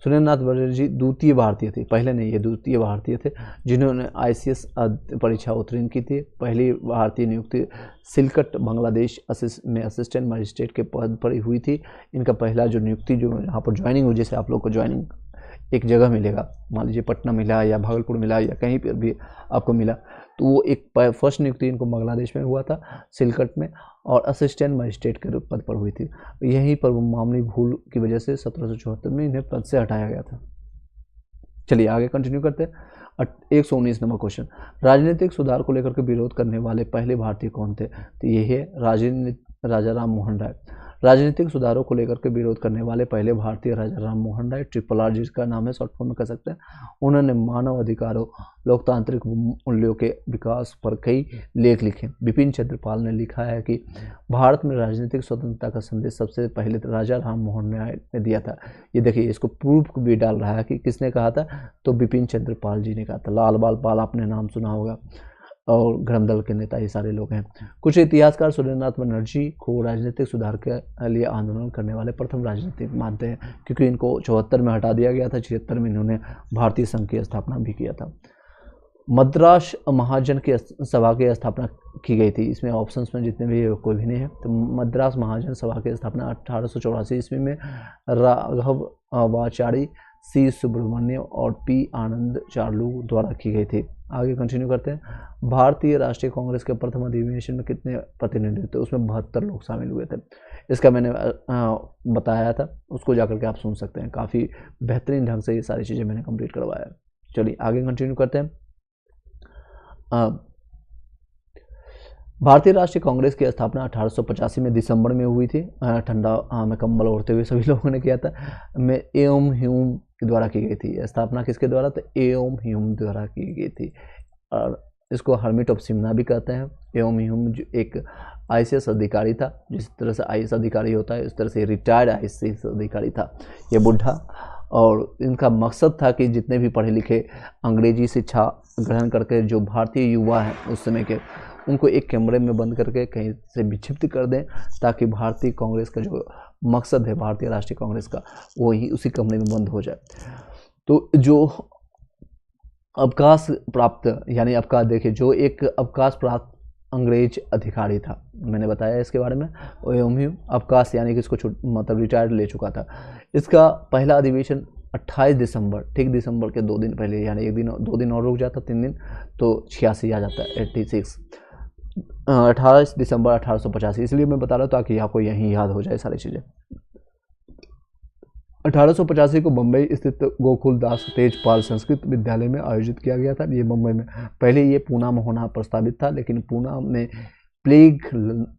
सुरेंद्र नाथ बनर्जी द्वितीय भारतीय थे, पहले नहीं, ये द्वितीय भारतीय थे जिन्होंने ICS परीक्षा उत्तीर्ण की थी। पहली भारतीय नियुक्ति सिलकट बांग्लादेश में असिस्टेंट मजिस्ट्रेट के पद पर हुई थी। इनका पहला जो नियुक्ति जो यहाँ पर ज्वाइनिंग हुई, जैसे आप लोग को ज्वाइनिंग एक जगह मिलेगा, मान लीजिए पटना मिला या भागलपुर मिला या कहीं पर भी आपको मिला, तो वो एक फर्स्ट नियुक्ति इनको बांग्लादेश में हुआ था, सिलकट में, और असिस्टेंट मजिस्ट्रेट के पद पर हुई थी। यहीं पर मामूली भूल की वजह से 1774 में इन्हें पद से हटाया गया था। चलिए आगे कंटिन्यू करते हैं। 119 नंबर क्वेश्चन, राजनीतिक सुधार को लेकर के विरोध करने वाले पहले भारतीय कौन थे? तो ये है राजा राम मोहन राय। राजनीतिक सुधारों को लेकर के विरोध करने वाले पहले भारतीय राजा राम मोहन राय, RRR जिसका नाम है, शॉर्ट फॉर्म में कह सकते हैं। उन्होंने मानव अधिकारों, लोकतांत्रिक मूल्यों के विकास पर कई लेख लिखे। बिपिन चंद्र पाल ने लिखा है कि भारत में राजनीतिक स्वतंत्रता का संदेश सबसे पहले राजा राम मोहन राय ने दिया था। ये देखिए, इसको प्रूफ भी डाल रहा है कि किसने कहा था, तो बिपिन चंद्र पाल जी ने कहा था। लाल बाल पाल आपने नाम सुना होगा, और गृह दल के नेता ये सारे लोग हैं। कुछ इतिहासकार सुरेंद्रनाथ बनर्जी को राजनीतिक सुधार के लिए आंदोलन करने वाले प्रथम राजनीतिक मानते हैं, क्योंकि इनको 74 में हटा दिया गया था, 76 में इन्होंने भारतीय संघ की स्थापना भी किया था। मद्रास महाजन की सभा की स्थापना की गई थी। इसमें ऑप्शंस में जितने भी कोई भी नहीं है, तो मद्रास महाजन सभा की स्थापना 1884 ईस्वी में राघवाचारी, सी सुब्रमण्यम और पी आनंद चार्लू द्वारा की गई थी। आगे कंटिन्यू करते हैं। भारतीय राष्ट्रीय कांग्रेस के प्रथम अधिवेशन में कितने प्रतिनिधि थे? उसमें 72 लोग शामिल हुए थे। इसका मैंने बताया था, उसको जाकर के आप सुन सकते हैं। काफ़ी बेहतरीन ढंग से ये सारी चीज़ें मैंने कंप्लीट करवाया। चलिए आगे कंटिन्यू करते हैं। भारतीय राष्ट्रीय कांग्रेस की स्थापना 1885 में दिसंबर में हुई थी। ठंडा में कंबल ओढ़ते हुए सभी लोगों ने किया था। में एओम ह्यूम के द्वारा की गई थी। स्थापना किसके द्वारा? तो एओम ह्यूम द्वारा की गई थी, और इसको हर्मिट ऑफ सिमना भी कहते हैं। एओम ह्यूम जो एक ICS अधिकारी था, जिस तरह से IAS अधिकारी होता है, इस तरह से रिटायर्ड ICS अधिकारी था ये बुढ़ा। और इनका मकसद था कि जितने भी पढ़े लिखे अंग्रेजी शिक्षा ग्रहण करके जो भारतीय युवा हैं उस समय के, उनको एक कमरे में बंद करके कहीं से विक्षिप्त कर दें, ताकि भारतीय कांग्रेस का जो मकसद है भारतीय राष्ट्रीय कांग्रेस का, वो ही उसी कमरे में बंद हो जाए। तो जो अवकाश प्राप्त, यानी अवकाश, देखिए जो एक अवकाश प्राप्त अंग्रेज अधिकारी था, मैंने बताया इसके बारे में, अवकाश यानी कि इसको मतलब रिटायर्ड ले चुका था। इसका पहला अधिवेशन 28 दिसंबर, ठीक दिसंबर के 2 दिन पहले, यानी एक दिन 2 दिन और रुक जाता, 3 दिन, तो 86 आ जाता है, 86। 28 दिसंबर 1885, इसलिए मैं बता रहा हूँ ताकि आपको यहीं याद हो जाए सारी चीज़ें। 1885 को मुंबई स्थित गोकुल दास तेजपाल संस्कृत विद्यालय में आयोजित किया गया था। ये मुंबई में, पहले ये पूना में होना प्रस्तावित था, लेकिन पूना में प्लेग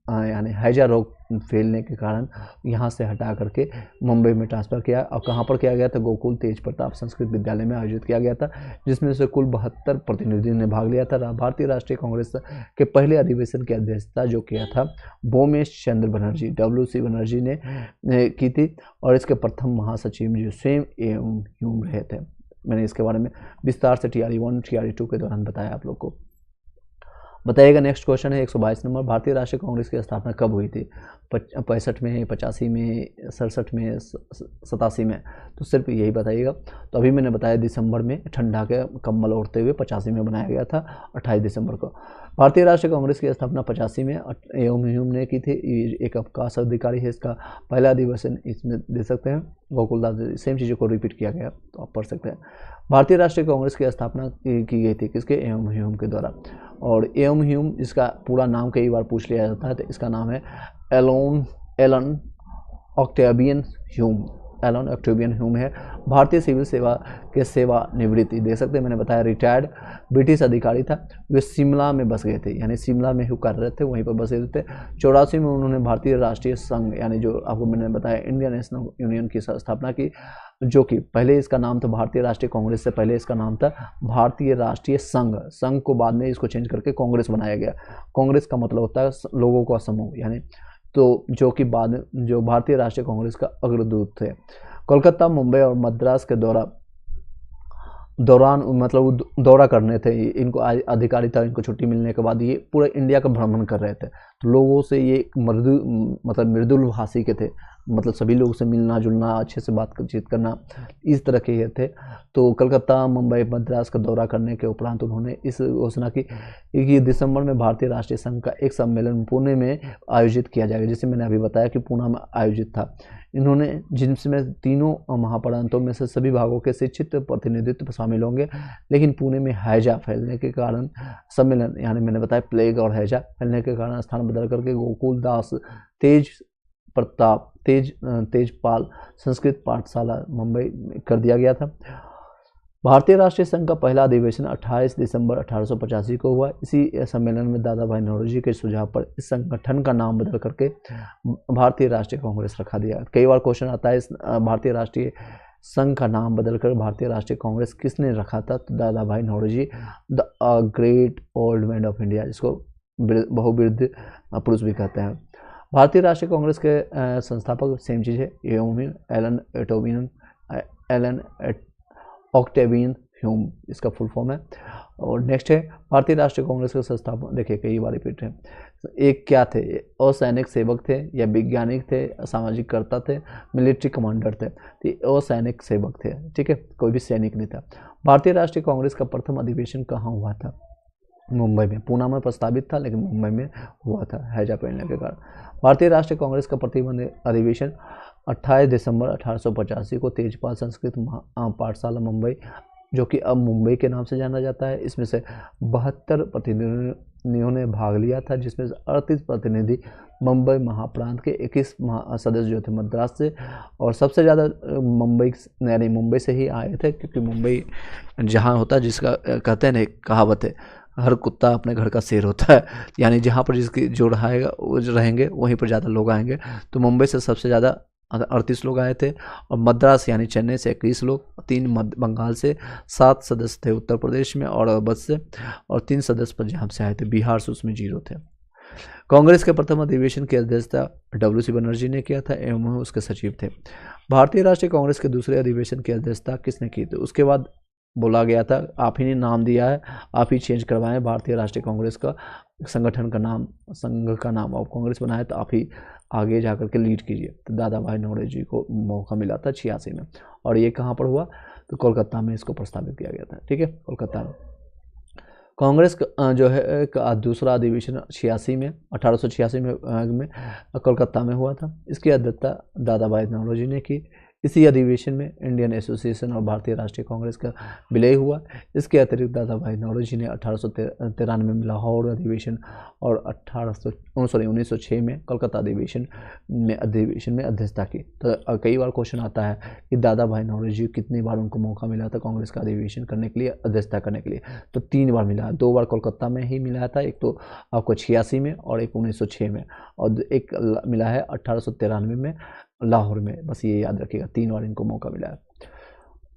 यानी हैजा रोग फैलने के कारण यहाँ से हटा करके मुंबई में ट्रांसफ़र किया। और कहाँ पर किया गया था? गोकुल तेज प्रताप संस्कृत विद्यालय में आयोजित किया गया था, जिसमें से कुल 72 प्रतिनिधियों ने भाग लिया था। भारतीय राष्ट्रीय कांग्रेस के पहले अधिवेशन की अध्यक्षता जो किया था भोमेश चंद्र बनर्जी, WC बनर्जी ने की थी, और इसके प्रथम महासचिव जो स्वयं एओम ह्यूम रहे थे। मैंने इसके बारे में विस्तार से TRE1 TRE2 के दौरान बताया आप लोग को। बताइएगा। नेक्स्ट क्वेश्चन है 122 नंबर, भारतीय राष्ट्रीय कांग्रेस की स्थापना कब हुई थी? 65 में, 85 में, 67 में, 87 में? तो सिर्फ यही बताइएगा। तो अभी मैंने बताया दिसंबर में ठंडा के कम्बल ओढ़ते हुए 85 में बनाया गया था, 28 दिसंबर को। भारतीय राष्ट्रीय कांग्रेस की स्थापना 85 में एओम ह्यूम ने की थी। एक अवकाश अधिकारी है। इसका पहला अधिवेशन इसमें दे सकते हैं, गोकुलदास, सेम चीज़ों को रिपीट किया गया, तो आप पढ़ सकते हैं। भारतीय राष्ट्रीय कांग्रेस की स्थापना की गई थी किसके? एओम ह्यूम के द्वारा। और एओम ह्यूम, इसका पूरा नाम कई बार पूछ लिया जाता है, तो इसका नाम है Allan Octavian Hume. Allan Octavian Hume है। भारतीय सिविल सेवा के सेवानिवृत्ति दे सकते हैं, मैंने बताया रिटायर्ड ब्रिटिश अधिकारी था। वे शिमला में बस गए थे, यानी शिमला में ही कार्यरत थे, वहीं पर बसे थे। 84 में उन्होंने भारतीय राष्ट्रीय संघ, यानी जो आपको मैंने बताया इंडियन नेशनल यूनियन की स्थापना की, जो कि पहले इसका नाम था भारतीय राष्ट्रीय कांग्रेस से पहले इसका नाम था भारतीय राष्ट्रीय संघ। संघ को बाद में इसको चेंज करके कांग्रेस बनाया गया। कांग्रेस का मतलब होता है लोगों का समूह, यानी तो जो कि बाद जो भारतीय राष्ट्रीय कांग्रेस का अग्रदूत थे। कोलकाता, मुंबई और मद्रास के दौरान मतलब दौरा करने थे इनको, अधिकारी था, इनको छुट्टी मिलने के बाद ये पूरा इंडिया का भ्रमण कर रहे थे। तो लोगों से ये मृदुल भाषी के थे, मतलब सभी लोगों से मिलना जुलना, अच्छे से बातचीत करना, इस तरह के ये थे। तो कलकत्ता, मुंबई, मद्रास का दौरा करने के उपरांत उन्होंने इस घोषणा की कि दिसंबर में भारतीय राष्ट्रीय संघ का एक सम्मेलन पुणे में आयोजित किया जाएगा, जिसे मैंने अभी बताया कि पुणे में आयोजित था। इन्होंने जिनमें तीनों महाप्रांतों में से सभी भागों के शिक्षित प्रतिनिधित्व शामिल होंगे, लेकिन पुणे में हैजा फैलने के कारण सम्मेलन, यानी मैंने बताया प्लेग और हैजा फैलने के कारण स्थान बदल करके गोकुल दास तेजपाल संस्कृत पाठशाला मुंबई में कर दिया गया था। भारतीय राष्ट्रीय संघ का पहला अधिवेशन 28 दिसंबर 1885 को हुआ। इसी सम्मेलन में दादा भाई नौरोजी के सुझाव पर इस संगठन का नाम बदल करके भारतीय राष्ट्रीय कांग्रेस रखा दिया। कई बार क्वेश्चन आता है इस भारतीय राष्ट्रीय संघ का नाम बदलकर भारतीय राष्ट्रीय कांग्रेस किसने रखा था? तो Dadabhai Naoroji, the great old man of India, जिसको बहुवृद्ध पुरुष भी कहते हैं। भारतीय राष्ट्रीय कांग्रेस के संस्थापक सेम चीज़ है, एलन ऑक्टेवियन ह्यूम, इसका फुल फॉर्म है। और नेक्स्ट है भारतीय राष्ट्रीय कांग्रेस के संस्थापक, देखिए कई बार रिपीट है। एक क्या थे? असैनिक सेवक थे या वैज्ञानिक थे, सामाजिक कर्ता थे, मिलिट्री कमांडर थे। तो असैनिक सेवक थे, ठीक है, कोई भी सैनिक नहीं था। भारतीय राष्ट्रीय कांग्रेस का प्रथम अधिवेशन कहाँ हुआ था? मुंबई में। पुणे में प्रस्तावित था लेकिन मुंबई में हुआ था हैजा फैलने के कारण। भारतीय राष्ट्रीय कांग्रेस का प्रतिबंध अधिवेशन 28 दिसंबर 1885 को तेजपाल संस्कृत पाठशाला मुंबई, जो कि अब मुंबई के नाम से जाना जाता है, इसमें से 72 प्रतिनिधियों ने भाग लिया था, जिसमें से 38 प्रतिनिधि मुंबई महाप्रांत के, 21 सदस्य जो थे मद्रास से, और सबसे ज़्यादा मुंबई से ही आए थे, क्योंकि मुंबई जहाँ होता है, जिसका कहते हैं ना, एक कहावत है, हर कुत्ता अपने घर का शेर होता है, यानी जहाँ पर जिसकी जो रहेगा वो जो रहेंगे वहीं पर ज़्यादा लोग आएंगे। तो मुंबई से सबसे ज़्यादा 38 लोग आए थे, और मद्रास यानी चेन्नई से 21 लोग, 3 बंगाल से, 7 सदस्य थे उत्तर प्रदेश में और अवध से, और 3 सदस्य पंजाब से आए थे, बिहार से उसमें 0 थे। कांग्रेस के प्रथम अधिवेशन की अध्यक्षता WC बनर्जी ने किया था एवं उसके सचिव थे। भारतीय राष्ट्रीय कांग्रेस के दूसरे अधिवेशन की अध्यक्षता किसने की? तो उसके बाद बोला गया था, आप ही ने नाम दिया है, आप ही चेंज करवाएं भारतीय राष्ट्रीय कांग्रेस का संगठन का नाम, संघ का नाम, और कांग्रेस बनाया तो आप ही आगे जाकर के लीड कीजिए। तो दादा भाई नौरोजी को मौका मिला था 86 में, और ये कहाँ पर हुआ? तो कोलकाता में इसको प्रस्तावित किया गया था, ठीक है, कोलकाता में। कांग्रेस जो है का दूसरा अधिवेशन 86 में 1886 में कोलकाता में हुआ था। इसकी अध्यक्षता दादा भाई नौरोजी ने की। इसी अधिवेशन में इंडियन एसोसिएशन और भारतीय राष्ट्रीय कांग्रेस का विलय हुआ। इसके अतिरिक्त दादा भाई नौरोजी ने 1893 में लाहौर अधिवेशन और 1906 में कलकत्ता अधिवेशन में अध्यक्षता की। तो कई बार क्वेश्चन आता है कि दादा भाई नौरोजी कितनी बार उनको मौका मिला था कांग्रेस का अधिवेशन करने के लिए, अध्यक्षता करने के लिए? तो 3 बार मिला, 2 बार कोलकाता में ही मिला था, एक तो आपको 86 में और एक 1906 में, और एक मिला है 1893 में लाहौर में। बस ये याद रखिएगा, 3 बार इनको मौका मिला है।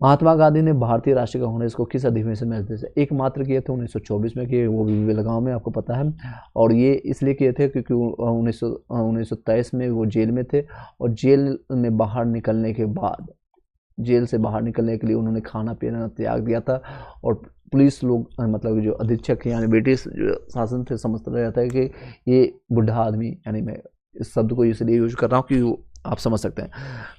महात्मा गांधी ने भारतीय राष्ट्रीय कांग्रेस को किस अधिवेशन में अध्यक्ष एकमात्र किए थे? 1924 में किए, वो भी बेलगांव में, आपको पता है। और ये इसलिए किए थे क्योंकि 1923 में वो जेल में थे, और जेल में बाहर निकलने के बाद, जेल से बाहर निकलने के लिए उन्होंने खाना पीना त्याग दिया था, और पुलिस लोग, मतलब जो अधीक्षक यानी ब्रिटिश जो शासन थे, समझते रहता है कि ये बुढ़ा आदमी, यानी मैं इस शब्द को इसलिए यूज कर रहा हूँ कि आप समझ सकते हैं,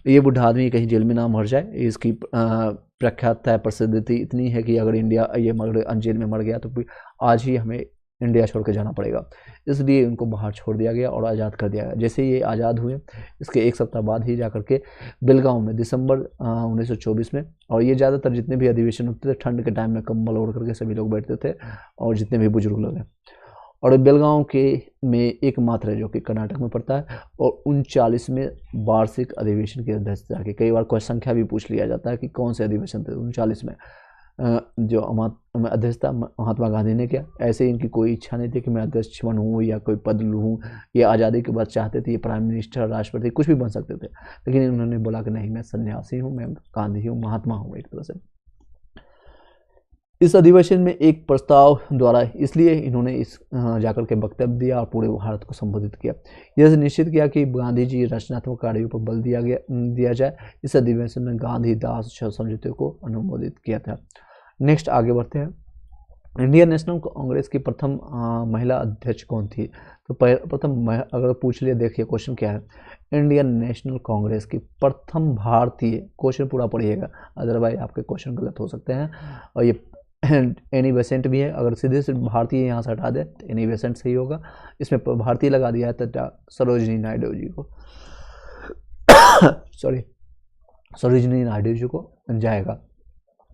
ये बुढ़ा आदमी कहीं जेल में ना मर जाए। इसकी प्रख्यात है, प्रसिद्धि इतनी है कि अगर इंडिया ये जेल में मर गया तो आज ही हमें इंडिया छोड़ के जाना पड़ेगा, इसलिए उनको बाहर छोड़ दिया गया और आज़ाद कर दिया गया। जैसे ये आज़ाद हुए इसके 1 सप्ताह बाद ही जाकर के बेलगांव में दिसंबर 1924 में, और ये ज़्यादातर जितने भी अधिवेशन होते थे ठंड के टाइम में कंबल ओढ़ करके सभी लोग बैठते थे, और जितने भी बुजुर्ग लोग हैं। और बेलगांव के में एकमात्र है जो कि कर्नाटक में पड़ता है, और 39वें वार्षिक अधिवेशन की अध्यक्षता की। कई बार कोई संख्या भी पूछ लिया जाता है कि कौन से अधिवेशन थे 39 में, जो अध्यक्षता महात्मा गांधी ने किया। ऐसे इनकी कोई इच्छा नहीं थी कि मैं अध्यक्ष बनूँ या कोई पद लूँ, या आज़ादी के बाद चाहते थे ये प्राइम मिनिस्टर, राष्ट्रपति, कुछ भी बन सकते थे, लेकिन उन्होंने बोला कि नहीं, मैं सन्यासी हूँ, मैं गांधी हूँ, महात्मा हूँ एक तरह से। इस अधिवेशन में एक प्रस्ताव द्वारा इसलिए इन्होंने इस जाकर के वक्तव्य दिया और पूरे भारत को संबोधित किया। यह निश्चित किया कि गांधी जी रचनात्मक कार्यों पर बल दिया जाए। इस अधिवेशन में गांधी दास समझौते को अनुमोदित किया था। नेक्स्ट आगे बढ़ते हैं। इंडियन नेशनल कांग्रेस की प्रथम महिला अध्यक्ष कौन थी? तो प्रथम, अगर पूछ लिया, देखिए क्वेश्चन क्या है। इंडियन नेशनल कांग्रेस की प्रथम भारतीय, क्वेश्चन पूरा पढ़िएगा अदरवाइज आपके क्वेश्चन गलत हो सकते हैं। और ये एनी बेसेंट भी है, अगर सीधे से भारतीय यहाँ से हटा दे तो एनी बेसेंट सही होगा, इसमें भारतीय लगा दिया है तो सरोजिनी नायडू जी को सॉरी सरोजिनी नायडू जी को जाएगा।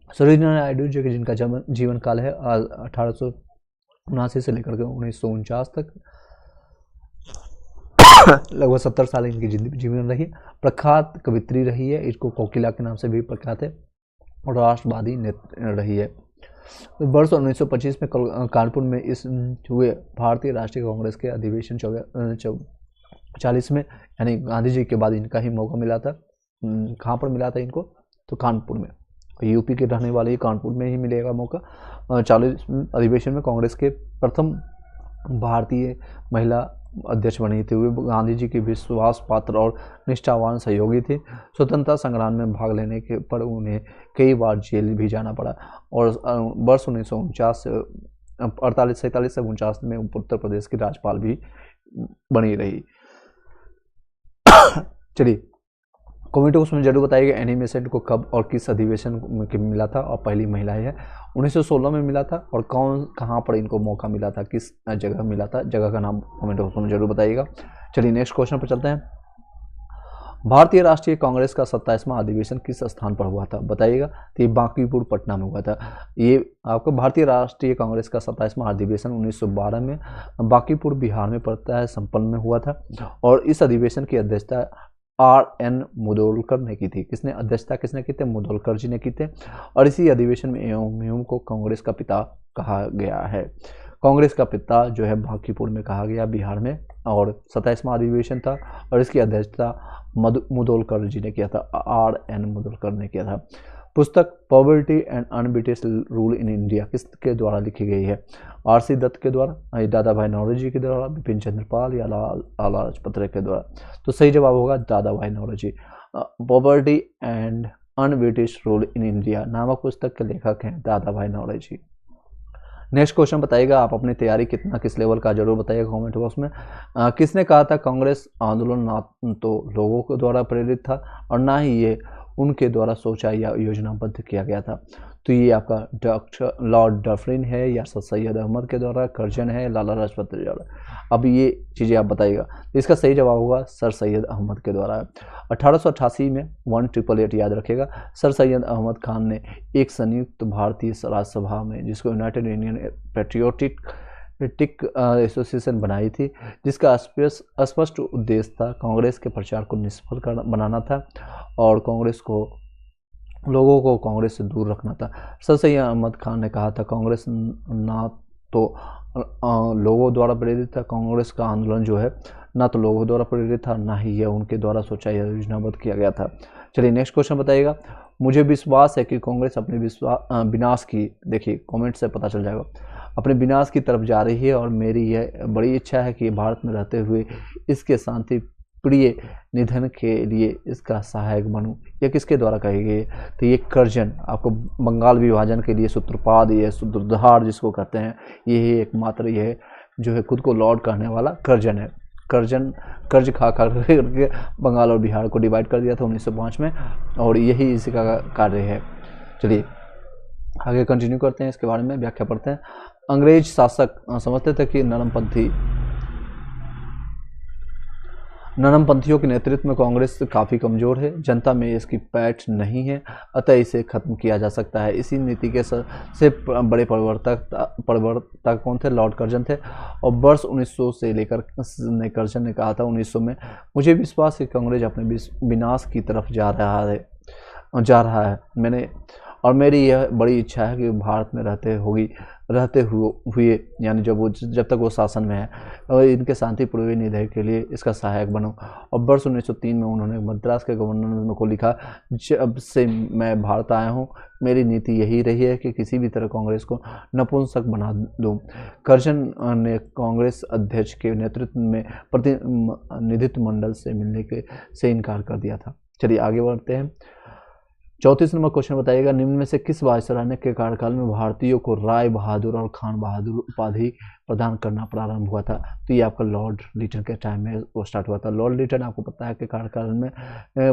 सरोजिनी नायडू जी के जिनका जीवन काल है 1879 से लेकर के 1949 तक, लगभग 70 साल इनकी जीवन रही। प्रख्यात कवित्री रही है, इसको कोकिला के नाम से भी प्रख्यात है, और राष्ट्रवादी नेता रही है। वर्ष 1925 में कानपुर में इस हुए भारतीय राष्ट्रीय कांग्रेस के अधिवेशन 40 में, यानी गांधी जी के बाद इनका ही मौका मिला था। कहाँ पर मिला था इनको? तो कानपुर में। यूपी के रहने वाले ही कानपुर में ही मिलेगा मौका। 40 अधिवेशन में कांग्रेस के प्रथम भारतीय महिला अध्यक्ष बनी थी। वे गांधी जी की विश्वास पात्र और निष्ठावान सहयोगी थे। स्वतंत्रता संग्राम में भाग लेने के पर उन्हें कई बार जेल भी जाना पड़ा, और वर्ष 1949 से 47 से 49 में उत्तर प्रदेश की राज्यपाल भी बनी रही। चलिए कमेंट बॉक्स में जरूर बताइएगा एनी बेसेंट को कब और किस अधिवेशन में मिला था, और पहली महिला है 1916 में मिला था, और कहाँ पर इनको मौका मिला था, किस जगह मिला था, जगह का नाम कमेंट बॉक्स में जरूर बताइएगा। चलिए नेक्स्ट क्वेश्चन पर चलते हैं। भारतीय राष्ट्रीय कांग्रेस का 27वां अधिवेशन किस स्थान पर हुआ था? बताइएगा। तो ये बांकीपुर पटना में हुआ था। ये आपको भारतीय राष्ट्रीय कांग्रेस का 27वां अधिवेशन 1912 में बांकीपुर बिहार में पड़ता है संपन्न में हुआ था, और इस अधिवेशन की अध्यक्षता R.N. मुदोलकर ने की थी। किसने अध्यक्षता किसने की थी? मुदोलकर जी ने की थे। और इसी अधिवेशन में एवं को कांग्रेस का पिता कहा गया है। कांग्रेस का पिता जो है बांकीपुर में कहा गया बिहार में, और 27वां अधिवेशन था, और इसकी अध्यक्षता मुदोलकर जी ने किया था, R.N. मुदोलकर ने किया था। पुस्तक poverty and unBritish rule in India किसके द्वारा लिखी गई है? R.C. दत्त के द्वारा, दादा भाई नौरोजी के द्वारा, बिपिन चंद्र पाल, या लाला लाजपत राय के द्वारा? तो सही जवाब होगा Dadabhai Naoroji. Poverty and unBritish rule in India नामक पुस्तक के लेखक हैं दादा भाई नौरोजी। नेक्स्ट क्वेश्चन बताइएगा। आप अपनी तैयारी किस लेवल का जरूर बताइएगा कमेंट बॉक्स में। किसने कहा था कांग्रेस आंदोलन ना तो लोगों के द्वारा प्रेरित था और ना ही ये उनके द्वारा सोचा या योजनाबद्ध किया गया था? तो ये आपका डॉक्टर लॉर्ड डफरिन है, या सर सैयद अहमद के द्वारा, कर्जन है, लाला लाजपत राय द्वारा? अब ये चीज़ें आप बताइएगा। तो इसका सही जवाब होगा सर सैयद अहमद के द्वारा। 1888 में 1888 याद रखेगा, सर सैयद अहमद खान ने एक संयुक्त भारतीय राज्यसभा में, जिसको यूनाइटेड इंडियन पैट्रियोटिक एसोसिएशन बनाई थी, जिसका स्पष्ट उद्देश्य था कांग्रेस के प्रचार को निष्फल बनाना था, और कांग्रेस को लोगों को कांग्रेस से दूर रखना था। सर सैयद अहमद खान ने कहा था कांग्रेस ना तो लोगों द्वारा प्रेरित था, कांग्रेस का आंदोलन जो है ना तो लोगों द्वारा प्रेरित था, ना ही यह उनके द्वारा सोचा या योजनाबद्ध किया गया था। चलिए नेक्स्ट क्वेश्चन बताइएगा। मुझे विश्वास है कि कांग्रेस अपने विनाश की, देखिए कमेंट से पता चल जाएगा, अपने विनाश की तरफ जा रही है, और मेरी यह बड़ी इच्छा है कि भारत में रहते हुए इसके शांति प्रिय निधन के लिए इसका सहायक बनूं। यह किसके द्वारा कही गई? तो ये कर्जन, आपको बंगाल विभाजन के लिए सूत्रपात, ये सूत्रधार जिसको कहते हैं, यही एकमात्र यह जो है खुद को लॉर्ड कहने वाला कर्जन है। कर्जन कर्ज खा करके बंगाल और बिहार को डिवाइड कर दिया था 1905 में, और यही इसी का कार्य है। चलिए आगे कंटिन्यू करते हैं, इसके बारे में व्याख्या पढ़ते हैं। अंग्रेज शासक समझते थे कि नरमपंथियों के नेतृत्व में कांग्रेस काफ़ी कमज़ोर है, जनता में इसकी पैठ नहीं है, अतः इसे खत्म किया जा सकता है। इसी नीति के से बड़े प्रवर्तक कौन थे? लॉर्ड कर्जन थे। और वर्ष 1900 से लेकर कर्जन ने कहा था 1900 में, मुझे विश्वास है कि कांग्रेस अपने विनाश की तरफ जा रहा है। मेरी यह बड़ी इच्छा है कि भारत में रहते हुए यानी जब तक वो शासन में है, और इनके शांतिपूर्ण निधन के लिए इसका सहायक बनो। और वर्ष 1903 में उन्होंने मद्रास के गवर्नर को लिखा, जब से मैं भारत आया हूँ मेरी नीति यही रही है कि किसी भी तरह कांग्रेस को नपुंसक बना दूँ। कर्जन ने कांग्रेस अध्यक्ष के नेतृत्व में प्रतिनिधित्व मंडल से मिलने से इनकार कर दिया था। चलिए आगे बढ़ते हैं। 34 नंबर क्वेश्चन बताइएगा, निम्न में से किस वायसराय ने के कार्यकाल में भारतीयों को राय बहादुर और खान बहादुर उपाधि प्रदान करना प्रारंभ हुआ था? तो ये आपका लॉर्ड लिटन के टाइम में वो स्टार्ट हुआ था। लॉर्ड लिटन आपको पता है कि कार्यकाल में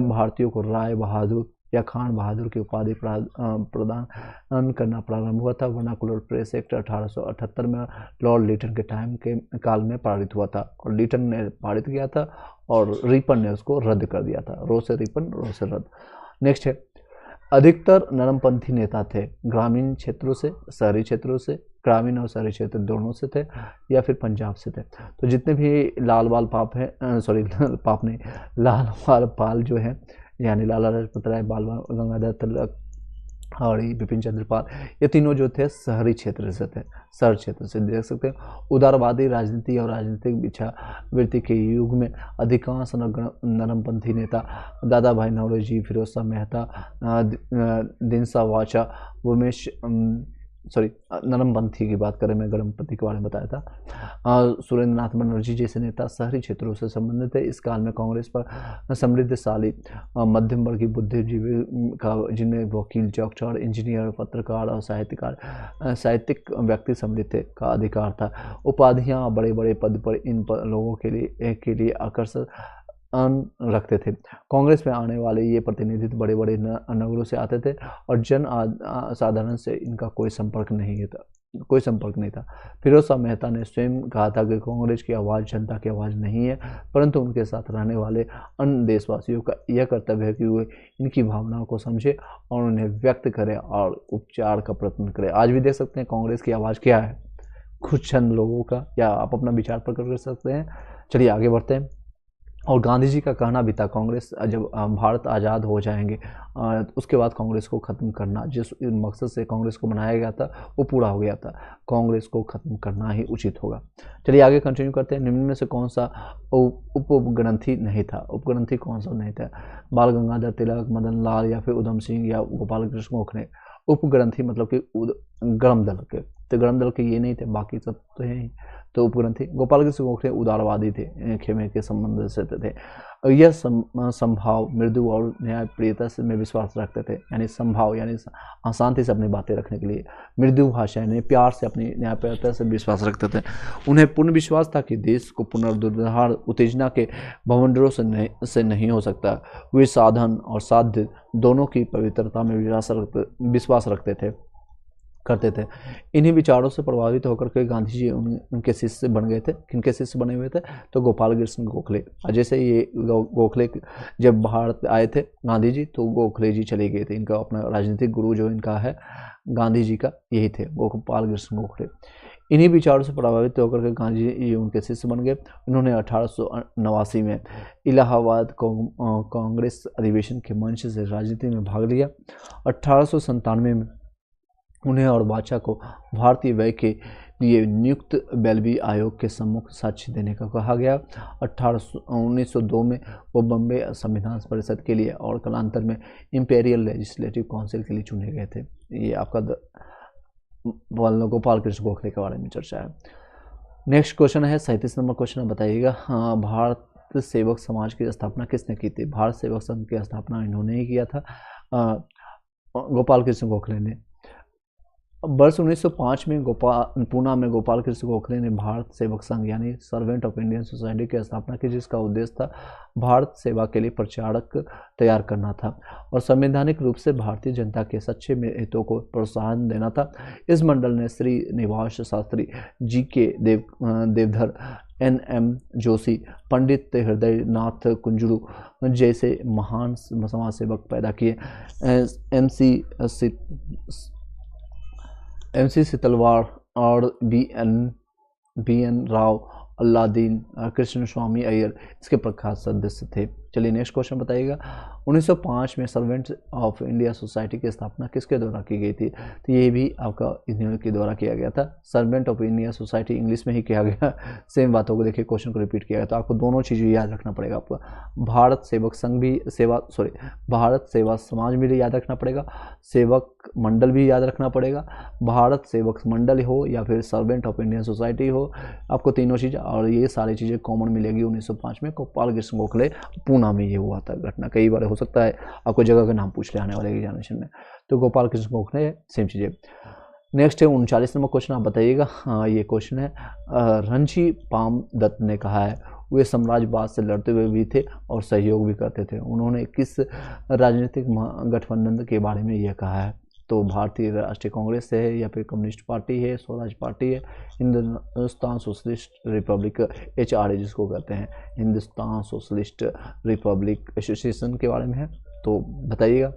भारतीयों को राय बहादुर या खान बहादुर की उपाधि प्रदान करना प्रारंभ हुआ था। वर्नाकुलर प्रेस एक्ट 1878 में लॉर्ड लिटन के टाइम के काल में पारित हुआ था, और लिटन ने पारित किया था और रिपन ने उसको रद्द कर दिया था। रो से रिपन, रो से रद्द। नेक्स्ट है, अधिकतर नरमपंथी नेता थे ग्रामीण क्षेत्रों से, शहरी क्षेत्रों से, ग्रामीण और शहरी क्षेत्र दोनों से थे, या फिर पंजाब से थे? तो जितने भी लाल बाल पाप हैं, सॉरी पाप नहीं, लाल बाल पाल जो है, यानी लाला लाजपत राय, बाल गंगाधर तिलक और बिपिन चंद्र पाल, ये तीनों जो थे शहरी क्षेत्र से थे, शहर क्षेत्र से। देख सकते हैं उदारवादी राजनीति और राजनीतिक भिक्षावृत्ति के युग में अधिकांश नरमपंथी नेता दादा भाई नौरोजी, फिरोज शाह मेहता, दिनसा वाचा, उमेश नरमपंथी की बात करें, मैं गणपति के बारे में बताया था, सुरेंद्र नाथ बनर्जी जैसे नेता शहरी क्षेत्रों से संबंधित थे। इस काल में कांग्रेस पर समृद्धशाली मध्यम वर्गीय बुद्धिजीवी का, जिनमें वकील, डॉक्टर, इंजीनियर, पत्रकार और साहित्यिक व्यक्ति सम्मिलित थे, का अधिकार था। उपाधियां बड़े बड़े पद पर इन लोगों के लिए आकर्षण रखते थे। कांग्रेस में आने वाले ये प्रतिनिधित्व बड़े बड़े नगरों से आते थे और जन साधारण से इनका कोई संपर्क नहीं था। फिरोज शाह मेहता ने स्वयं कहा था कि कांग्रेस की आवाज़ जनता की आवाज़ नहीं है, परंतु उनके साथ रहने वाले अन्य देशवासियों का यह कर्तव्य है कि वे इनकी भावनाओं को समझे और उन्हें व्यक्त करें और उपचार का प्रयत्न करें। आज भी देख सकते हैं कांग्रेस की आवाज़ क्या है, कुछ चंद लोगों का, या आप अपना विचार प्रकट कर सकते हैं। चलिए आगे बढ़ते हैं। और गांधी जी का कहना भी था, कांग्रेस जब भारत आज़ाद हो जाएंगे उसके बाद कांग्रेस को ख़त्म करना, जिस मकसद से कांग्रेस को बनाया गया था वो पूरा हो गया था, कांग्रेस को ख़त्म करना ही उचित होगा। चलिए आगे कंटिन्यू करते हैं। निम्न में से कौन सा उपग्रंथी नहीं था? उपग्रंथी कौन सा नहीं था? बाल गंगाधर तिलक, मदन लाल, या फिर उधम सिंह, या गोपाल कृष्ण गोखले? उपग्रंथी मतलब कि गर्म दल के, तो गर्म दल के ये नहीं थे, बाकी सब तो हैं। तो उपग्रंथी गोपाल कृष्ण गोखले उदारवादी थे, खेमे के संबंध से थे। यह संभाव, मृदु और न्यायप्रियता से में विश्वास रखते थे, यानी संभाव यानी शांति से अपनी बातें रखने के लिए, मृदु भाषा यानी प्यार से अपनी न्यायप्रियता से विश्वास रखते थे। उन्हें पूर्ण विश्वास था कि देश को पुनरुद्धार उत्तेजना के भवंडरों से नहीं हो सकता। वे साधन और साध्य दोनों की पवित्रता में विश्वास करते थे। इन्हीं विचारों से प्रभावित होकर के गांधी जी उनके शिष्य बन गए थे। किनके शिष्य बने हुए थे? तो गोपाल कृष्ण गोखले। जैसे ये गोखले जब भारत आए थे गांधी जी, तो गोखले जी चले गए थे। इनका अपना राजनीतिक गुरु जो इनका है गांधी जी का यही थे, गोपाल कृष्ण गोखले। इन्हीं विचारों से प्रभावित होकर के गांधी जी उनके शिष्य बन गए। उन्होंने 1889 में इलाहाबाद कांग्रेस अधिवेशन के मंच से राजनीति में भाग लिया। 1897 में उन्हें और बाचा को भारतीय व्यय के लिए नियुक्त बेल्वी आयोग के सम्मुख साक्ष्य देने का कहा गया। 1902 में वो बम्बे संविधान परिषद के लिए और कालांतर में इंपेरियल लेजिस्लेटिव काउंसिल के लिए चुने गए थे। ये आपका गोपाल कृष्ण गोखले के बारे में चर्चा है। नेक्स्ट क्वेश्चन है 37 नंबर क्वेश्चन, बताइएगा भारत सेवक समाज की स्थापना किसने की थी? भारत सेवक संघ की स्थापना इन्होंने ही किया था, गोपाल कृष्ण गोखले ने। वर्ष 1905 में पूना में गोपाल कृष्ण गोखले ने भारत सेवक संघ यानी सर्वेंट ऑफ इंडियन सोसाइटी की स्थापना की, जिसका उद्देश्य था भारत सेवा के लिए प्रचारक तैयार करना था और संवैधानिक रूप से भारतीय जनता के सच्चे हितों को प्रोत्साहन देना था। इस मंडल ने श्री निवास शास्त्री, जी.के. देवधर, N.M. जोशी, पंडित हृदयनाथ कुंजरू जैसे महान समाज सेवक पैदा किए। MC सितलवाड़ और B.N. राव, अल्लादीन, कृष्ण स्वामी अय्यर इसके प्रख्यात सदस्य थे। चलिए नेक्स्ट क्वेश्चन बताइएगा। 1905 में सर्वेंट्स ऑफ इंडिया सोसाइटी की स्थापना किसके द्वारा की गई थी? तो ये भी आपका इन्हीं के द्वारा किया गया था। Servant of India society English में ही किया गया, सेम बातों को देखिए, क्वेश्चन को रिपीट किया गया। तो आपको दोनों चीज़ें याद रखना पड़ेगा। आपका भारत सेवक संघ भी भारत सेवा समाज भी याद रखना पड़ेगा, सेवक मंडल भी याद रखना पड़ेगा। भारत सेवक मंडल हो या फिर सर्वेंट ऑफ इंडियन सोसाइटी हो, आपको तीनों चीज़ और ये सारी चीज़ें कॉमन मिलेगी 1905 में गोपाल कृष्ण गोखले पूना पटना में ये हुआ था घटना। कई बार हो सकता है आपको जगह का नाम पूछ ले आने वाले एग्जामिनेशन में। तो गोपाल कृष्ण गोखले सेम चीज़ें। नेक्स्ट है 39 नंबर क्वेश्चन, आप बताइएगा। ये क्वेश्चन है रणजी पामदत्त ने कहा है वे साम्राज्यवाद से लड़ते हुए भी थे और सहयोग भी करते थे। उन्होंने किस राजनीतिक गठबंधन के बारे में यह कहा है? तो भारतीय राष्ट्रीय कांग्रेस है, या फिर कम्युनिस्ट पार्टी है, स्वराज पार्टी है, हिंदुस्तान सोशलिस्ट रिपब्लिक HRA जिसको कहते हैं, हिंदुस्तान सोशलिस्ट रिपब्लिक एसोसिएशन के बारे में है। तो बताइएगा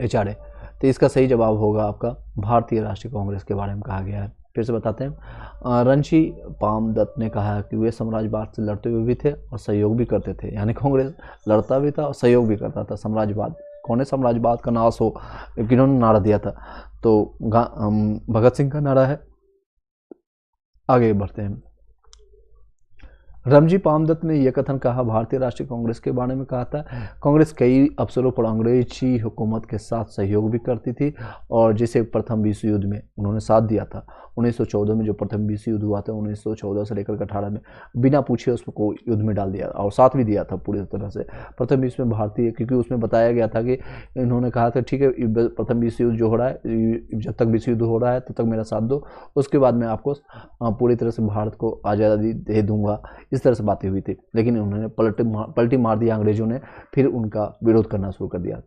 HRA। तो इसका सही जवाब होगा आपका भारतीय राष्ट्रीय कांग्रेस के बारे में कहा गया है। फिर से बताते हैं, रणजी पामदत्त ने कहा कि वे साम्राज्यवाद से लड़ते हुए भी थे और सहयोग भी करते थे। यानी कांग्रेस लड़ता भी था और सहयोग भी करता था। साम्राज्यवाद, कौन है साम्राज्यवाद का नाश हो, किन्होंने नारा दिया था? तो भगत सिंह का नारा है। आगे बढ़ते हैं। रणजी पामदत्त ने यह कथन कहा भारतीय राष्ट्रीय कांग्रेस के बारे में कहा था, कांग्रेस कई अवसरों पर अंग्रेजी हुकूमत के साथ सहयोग भी करती थी और जिसे प्रथम विश्व युद्ध में उन्होंने साथ दिया था। 1914 में जो प्रथम विश्व युद्ध हुआ था 1914 से लेकर 18 में, बिना पूछे उसको युद्ध में डाल दिया और साथ भी दिया था पूरी तरह से। प्रथम विश्व में भारतीय, क्योंकि उसमें बताया गया था कि इन्होंने कहा था ठीक है प्रथम विश्व युद्ध जो हो रहा है, जब तक विश्व युद्ध हो रहा है तब तक मेरा साथ दो, उसके बाद मैं आपको पूरी तरह से भारत को आज़ादी दे दूंगा। इस तरह से बातें हुई थी, लेकिन उन्होंने पलटी मार दिया अंग्रेजों ने, फिर उनका विरोध करना शुरू कर दिया।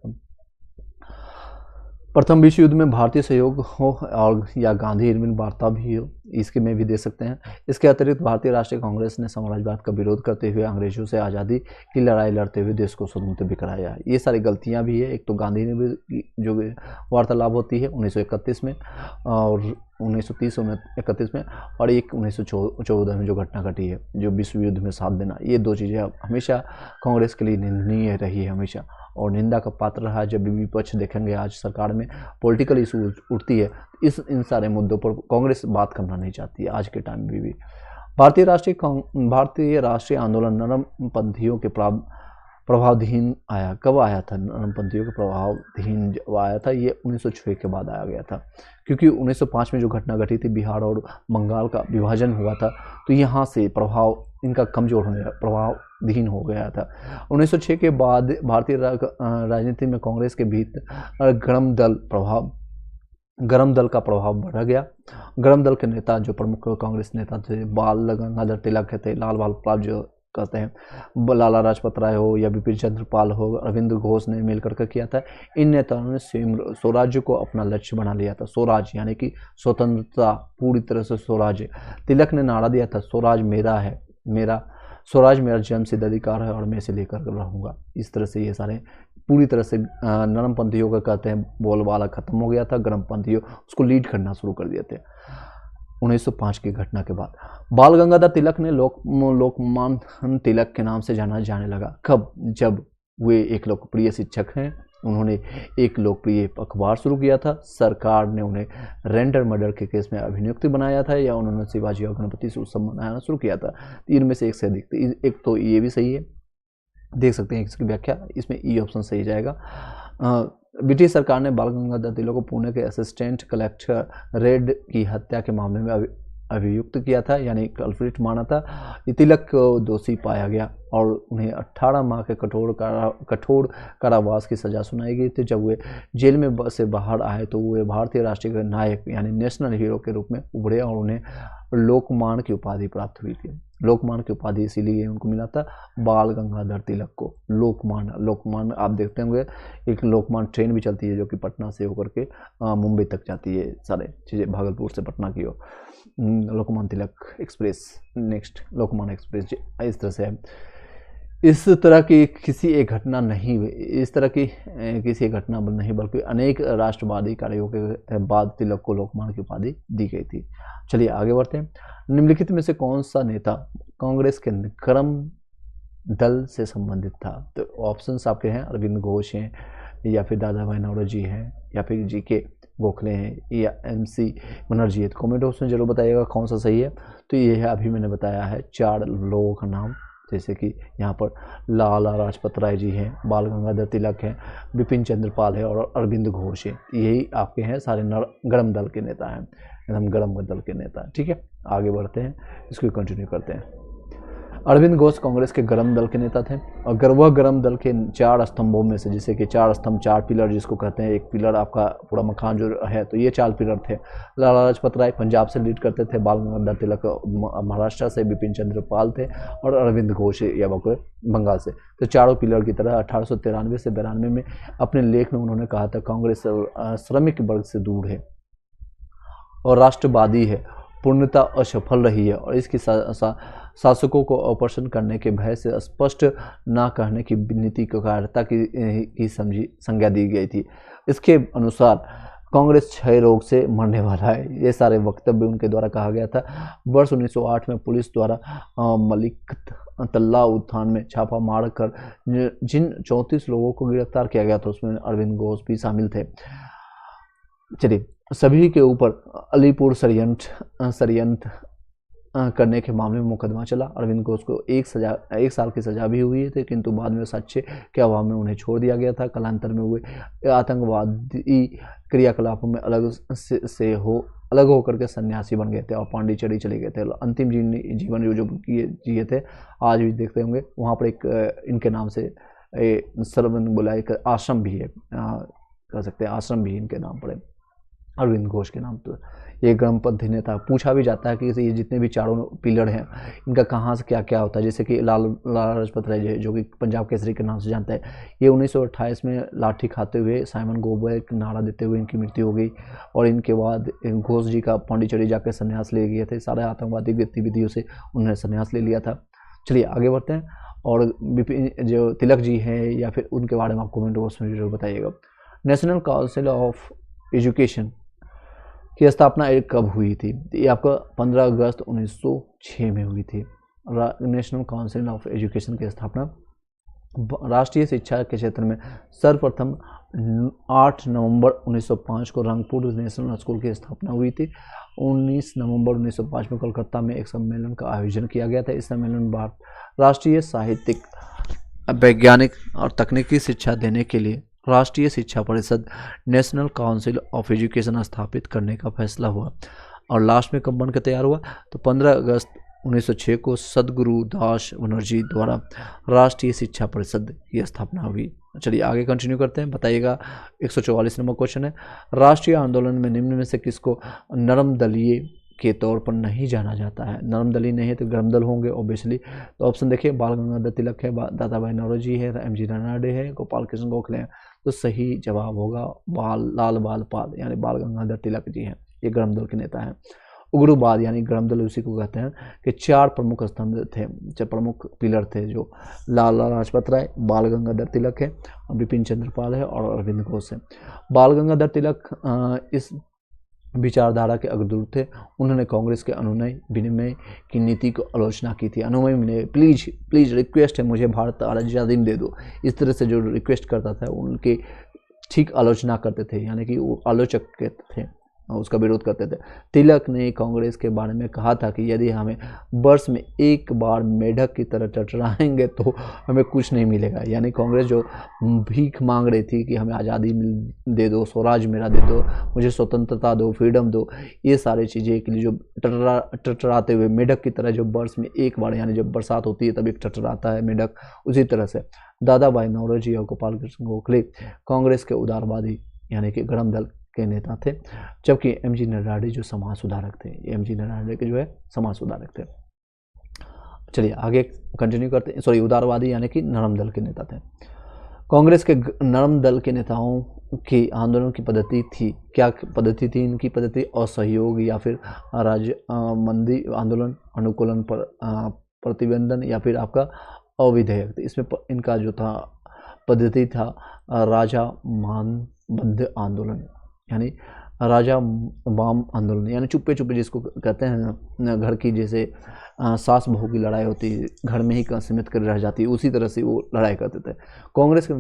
प्रथम विश्व युद्ध में भारतीय सहयोग हो और या गांधी इरविन वार्ता भी हो, इसके में भी दे सकते हैं। इसके अतिरिक्त भारतीय राष्ट्रीय कांग्रेस ने साम्राज्यवाद का विरोध करते हुए अंग्रेजों से आज़ादी की लड़ाई लड़ते हुए देश को स्वतंत्र भी कराया है। ये सारी गलतियां भी है। एक तो गांधी ने भी जो वार्तालाप होती है 1931 में और 1930-31 में, और एक 1914 में जो घटना घटी है जो विश्व युद्ध में साथ देना, ये दो चीज़ें हमेशा कांग्रेस के लिए निंदनीय रही है हमेशा, और निंदा का पात्र रहा है। जब भी विपक्ष देखेंगे आज सरकार में पॉलिटिकल इशू उठती है, इन सारे मुद्दों पर कांग्रेस बात करना नहीं चाहती है आज के टाइम में भी। भारतीय राष्ट्रीय आंदोलन नरमपंथियों के प्रभावधीन आया। कब आया था नरमपंथियों के प्रभावधीन आया था? ये 1906 के बाद आया गया था, क्योंकि 1905 में जो घटना घटी थी बिहार और बंगाल का विभाजन हुआ था, तो यहाँ से प्रभाव इनका कमजोर होने लगा, प्रभावधीन हो गया था। 1906 के बाद भारतीय राजनीति में कांग्रेस के भीतर गरम दल का प्रभाव बढ़ गया। गरम दल के नेता जो प्रमुख कांग्रेस नेता थे, बाल गंगाधर तिलक थे, लाल बहादुर जो कहते हैं, लाला लाजपत राय हो या बिपिन चंद्र पाल हो, अरविंद घोष ने मिलकर के किया था। इन नेताओं ने स्वराज्य को अपना लक्ष्य बना लिया था। स्वराज यानी कि स्वतंत्रता, पूरी तरह से स्वराज्य। तिलक ने नारा दिया था स्वराज मेरा है, स्वराज मेरा जन्मसिद्ध अधिकार है और मैं इसे लेकर रहूँगा। इस तरह से ये सारे पूरी तरह से नरमपंथियों का कहते हैं बोलबाला खत्म हो गया था। गरमपंथियों उसको लीड करना शुरू कर दिए थे 1905 की घटना के बाद। बाल गंगाधर तिलक ने लोकमान्य तिलक के नाम से जाना जाने लगा। कब? जब वे एक लोकप्रिय शिक्षक हैं, उन्होंने एक लोकप्रिय अखबार शुरू किया था, सरकार ने उन्हें रेंडर मर्डर के केस में अभियुक्त बनाया था, या उन्होंने शिवाजी और गणपति से उत्सव मनाना शुरू किया था। इनमें से एक से अधिक, एक तो ये भी सही है, देख सकते हैं इसकी व्याख्या, इसमें ई ऑप्शन सही जाएगा। ब्रिटिश सरकार ने बाल गंगाधर तिलक को पुणे के असिस्टेंट कलेक्टर रेड की हत्या के मामले में अभियुक्त किया था, यानी कल्प्रिट माना था। तिलक को दोषी पाया गया और उन्हें 18 माह के कठोर कारावास की सजा सुनाई गई थी। जब वे जेल में से बाहर आए तो वे भारतीय राष्ट्रीय नायक यानी नेशनल हीरो के रूप में उभरे और उन्हें लोकमान्य की उपाधि प्राप्त हुई थी। लोकमान्य की उपाधि इसीलिए उनको मिला था, बाल गंगाधर तिलक को लोकमान्य आप देखते होंगे एक लोकमान्य ट्रेन भी चलती है जो कि पटना से होकर के मुंबई तक जाती है, सारे चीज़ें भागलपुर से पटना की ओर, Lokmanya Tilak express. Next Lokmanya express इस तरह से है। इस तरह की किसी एक घटना नहीं, इस तरह की किसी एक घटना नहीं बल्कि अनेक राष्ट्रवादी कार्यों के बाद तिलक को लोकमान्य की उपाधि दी गई थी। चलिए आगे बढ़ते हैं। निम्नलिखित में से कौन सा नेता कांग्रेस के गरम दल से संबंधित था? तो ऑप्शंस आपके हैं, अरविंद घोष हैं, या फिर दादा भाई नौरोजी हैं, या फिर जीके गोखले हैं, या MC बनर्जी है। तो कमेंट बॉक्स में जरूर बताइएगा कौन सा सही है। तो ये है, अभी मैंने बताया है 4 लोगों का नाम, जैसे कि यहाँ पर लाला लाजपत राय जी हैं, बाल गंगाधर तिलक हैं, बिपिन चंद्र पाल है और अरविंद घोष है। यही आपके हैं सारे गरम दल के नेता हैं, एकदम गरम दल के नेता। ठीक है, आगे बढ़ते हैं, इसको कंटिन्यू करते हैं। अरविंद घोष कांग्रेस के गर्म दल के नेता थे और वह गर्म दल के 4 स्तंभों में से, जैसे कि 4 स्तंभ 4 पिलर जिसको कहते हैं, एक पिलर आपका पूरा मकान जो है, तो ये 4 पिलर थे। लाला लाजपत राय पंजाब से लीड करते थे, बाल गंगाधर तिलक महाराष्ट्र से, बिपिन चंद्र पाल थे और अरविंद घोष या बंगाल से। तो चारों पिलर की तरह 1893 से 92 में अपने लेख में उन्होंने कहा था कांग्रेस श्रमिक वर्ग से दूर है और राष्ट्रवादी है, पूर्णतः असफल रही है और इसकी शासकों को अप्रसन्न करने के भय से स्पष्ट न कहने की नीति को कायरता की संज्ञा दी गई थी। इसके अनुसार कांग्रेस क्षय रोग से मरने वाला है। ये सारे वक्तव्य उनके द्वारा कहा गया था। वर्ष 1908 में पुलिस द्वारा मलिक तल्ला उत्थान में छापा मारकर जिन 34 लोगों को गिरफ्तार किया गया था उसमें अरविंद घोष भी शामिल थे। चलिए, सभी के ऊपर अलीपुर षड्यंत्र करने के मामले में मुकदमा चला। अरविंद घोष को 1 साल की सजा भी हुई थी, किंतु बाद में साक्ष्य के अभाव में उन्हें छोड़ दिया गया था। कालांतर में हुए आतंकवादी क्रियाकलापों में अलग होकर के सन्यासी बन गए थे और पांडिचेरी चले गए थे। अंतिम जीवन जो जिए थे, आज भी देखते होंगे वहाँ पर एक इनके नाम से सरवन बोला एक आश्रम भी है, कह सकते हैं आश्रम भी इनके नाम पर है, अरविंद घोष के नाम। तो ये गर्मपंथी नेता, पूछा भी जाता है कि ये जितने भी चारों पिलर हैं इनका कहाँ से क्या क्या होता है। जैसे कि लाला लाजपत राय जो कि पंजाब केसरी के नाम से जानता है, ये 1928 में लाठी खाते हुए साइमन गोबर नारा देते हुए इनकी मृत्यु हो गई और इनके बाद घोष जी का पांडिचेरी जाकर संन्यास ले गए थे। सारे आतंकवादी गतिविधियों से उन्होंने संन्यास ले लिया था। चलिए आगे बढ़ते हैं और बिपिन जो तिलक जी हैं या फिर उनके बारे में आप कमेंट बॉक्स में जरूर बताइएगा। नेशनल काउंसिल ऑफ एजुकेशन की स्थापना कब हुई थी? ये आपका 15 अगस्त 1906 में हुई थी। नेशनल काउंसिल ऑफ एजुकेशन की स्थापना राष्ट्रीय शिक्षा के क्षेत्र में सर्वप्रथम 8 नवंबर 1905 को रंगपुर नेशनल स्कूल की स्थापना हुई थी। 19 नवंबर 1905 में कोलकाता में एक सम्मेलन का आयोजन किया गया था। इस सम्मेलन में राष्ट्रीय साहित्यिक, वैज्ञानिक और तकनीकी शिक्षा देने के लिए राष्ट्रीय शिक्षा परिषद नेशनल काउंसिल ऑफ एजुकेशन स्थापित करने का फैसला हुआ और लास्ट में कब बनकर तैयार हुआ? तो 15 अगस्त 1906 को सदगुरु दास बनर्जी द्वारा राष्ट्रीय शिक्षा परिषद की स्थापना हुई। चलिए आगे कंटिन्यू करते हैं, बताइएगा। 144 नंबर क्वेश्चन है, राष्ट्रीय आंदोलन में निम्न में से किसको नरम दलीय के तौर पर नहीं जाना जाता है? नरम दली नहीं है तो गर्म दल होंगे ऑब्वियसली। तो ऑप्शन देखिए, बाल गंगाधर तिलक है, दादा भाई नौरोजी है, एम.जी. रानडे है, गोपाल कृष्ण गोखले हैं। तो सही जवाब होगा लाल बाल पाल यानी बाल गंगाधर तिलक जी हैं, ये गर्म दल के नेता हैं। उग्रवाद यानी गर्म दल उसी को कहते हैं कि 4 प्रमुख स्तंभ थे, 4 प्रमुख पिलर थे जो लाला लाजपत राय, बाल गंगाधर तिलक है, बिपिन चंद्र पाल है और अरविंद घोष है। बाल गंगाधर तिलक इस विचारधारा के अग्रदूत थे। उन्होंने कांग्रेस के अनुनय विनिमय की नीति को आलोचना की थी। अनुनय विनिमय, प्लीज रिक्वेस्ट है मुझे भारत आज़ादी दे दो, इस तरह से जो रिक्वेस्ट करता था उनके ठीक आलोचना करते थे, यानी कि वो आलोचक थे, उसका विरोध करते थे। तिलक ने कांग्रेस के बारे में कहा था कि यदि हमें वर्ष में एक बार मेढक की तरह टटराएंगे तो हमें कुछ नहीं मिलेगा। यानी कांग्रेस जो भीख मांग रही थी कि हमें आज़ादी दे दो, स्वराज मेरा दे दो, मुझे स्वतंत्रता दो, फ्रीडम दो, ये सारी चीज़ें के लिए जो टटराते हुए मेढक की तरह जो वर्ष में एक बार, यानी जब बरसात होती है तब एक टटराता है मेढक, उसी तरह से दादा भाई नौरोजी और गोपाल कृष्ण गोखले कांग्रेस के उदारवादी यानी कि गर्म दल के नेता थे, जबकि एम.जी. रानडे जो समाज सुधारक थे, एम.जी. रानडे के जो है समाज सुधारक थे। चलिए आगे कंटिन्यू करते हैं। सॉरी, उदारवादी यानी कि नरम दल के नेता थे। कांग्रेस के नरम दल के नेताओं की आंदोलन की पद्धति थी, क्या पद्धति थी इनकी? पद्धति असहयोग या फिर राजमंदी आंदोलन, अनुकूलन पर प्रतिबंधन या फिर आपका अविधेयक। इसमें इनका जो था पद्धति था राजा मानबद्ध आंदोलन यानी राजा वाम आंदोलन, यानी चुप्पे चुप्पे जिसको कहते हैं, घर की जैसे सास बहू की लड़ाई होती है, घर में ही सीमित कर रह जाती है, उसी तरह से वो लड़ाई करते थे। कांग्रेस के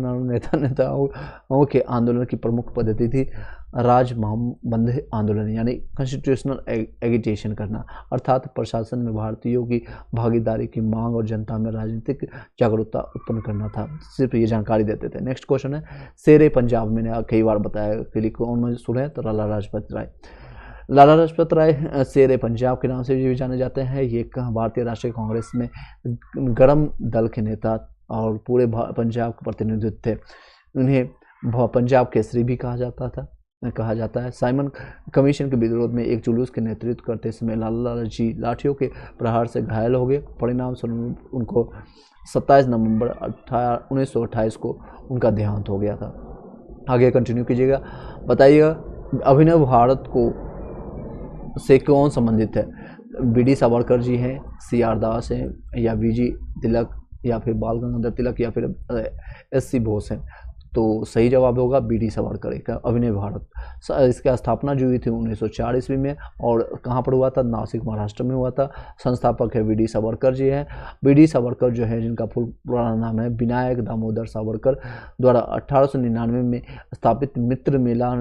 नेताओं के आंदोलन की प्रमुख पद्धति थी राजमंद आंदोलन यानी कॉन्स्टिट्यूशनल एगिटेशन करना, अर्थात प्रशासन में भारतीयों की भागीदारी की मांग और जनता में राजनीतिक जागरूकता उत्पन्न करना था। सिर्फ ये जानकारी देते थे। नेक्स्ट क्वेश्चन है, शेरे पंजाब, मैंने कई बार बताया कि कौन सुने तो लाला लाजपत राय। लाला लाजपत राय शेर पंजाब के नाम से भी जाने जाते हैं। ये एक भारतीय राष्ट्रीय कांग्रेस में गरम दल के नेता और पूरे पंजाब के प्रतिनिधित्व थे। उन्हें पंजाब केसरी भी कहा जाता है। साइमन कमीशन के विरोध में एक जुलूस के नेतृत्व करते समय लाला जी लाठियों के प्रहार से घायल हो गए। परिणाम स्वरूप उनको 27 नवंबर 1928 को उनका देहांत हो गया था। आगे कंटिन्यू कीजिएगा, बताइएगा अभिनव भारत को से कौन संबंधित है। बी.डी. सावरकर जी हैं, सी.आर. दास हैं, या वी.जी. तिलक, या फिर बाल गंगाधर तिलक, या फिर एस.सी. बोस हैं। तो सही जवाब होगा बी.डी. सावरकर का अभिनव भारत। इसकी स्थापना जो हुई थी 1904 ईस्वी में, और कहाँ पर हुआ था, नासिक महाराष्ट्र में हुआ था। संस्थापक है बी.डी. सावरकर जी हैं। बी.डी. सावरकर जो है, जिनका पुराना नाम है विनायक दामोदर सावरकर, द्वारा 1899 में स्थापित मित्र मेला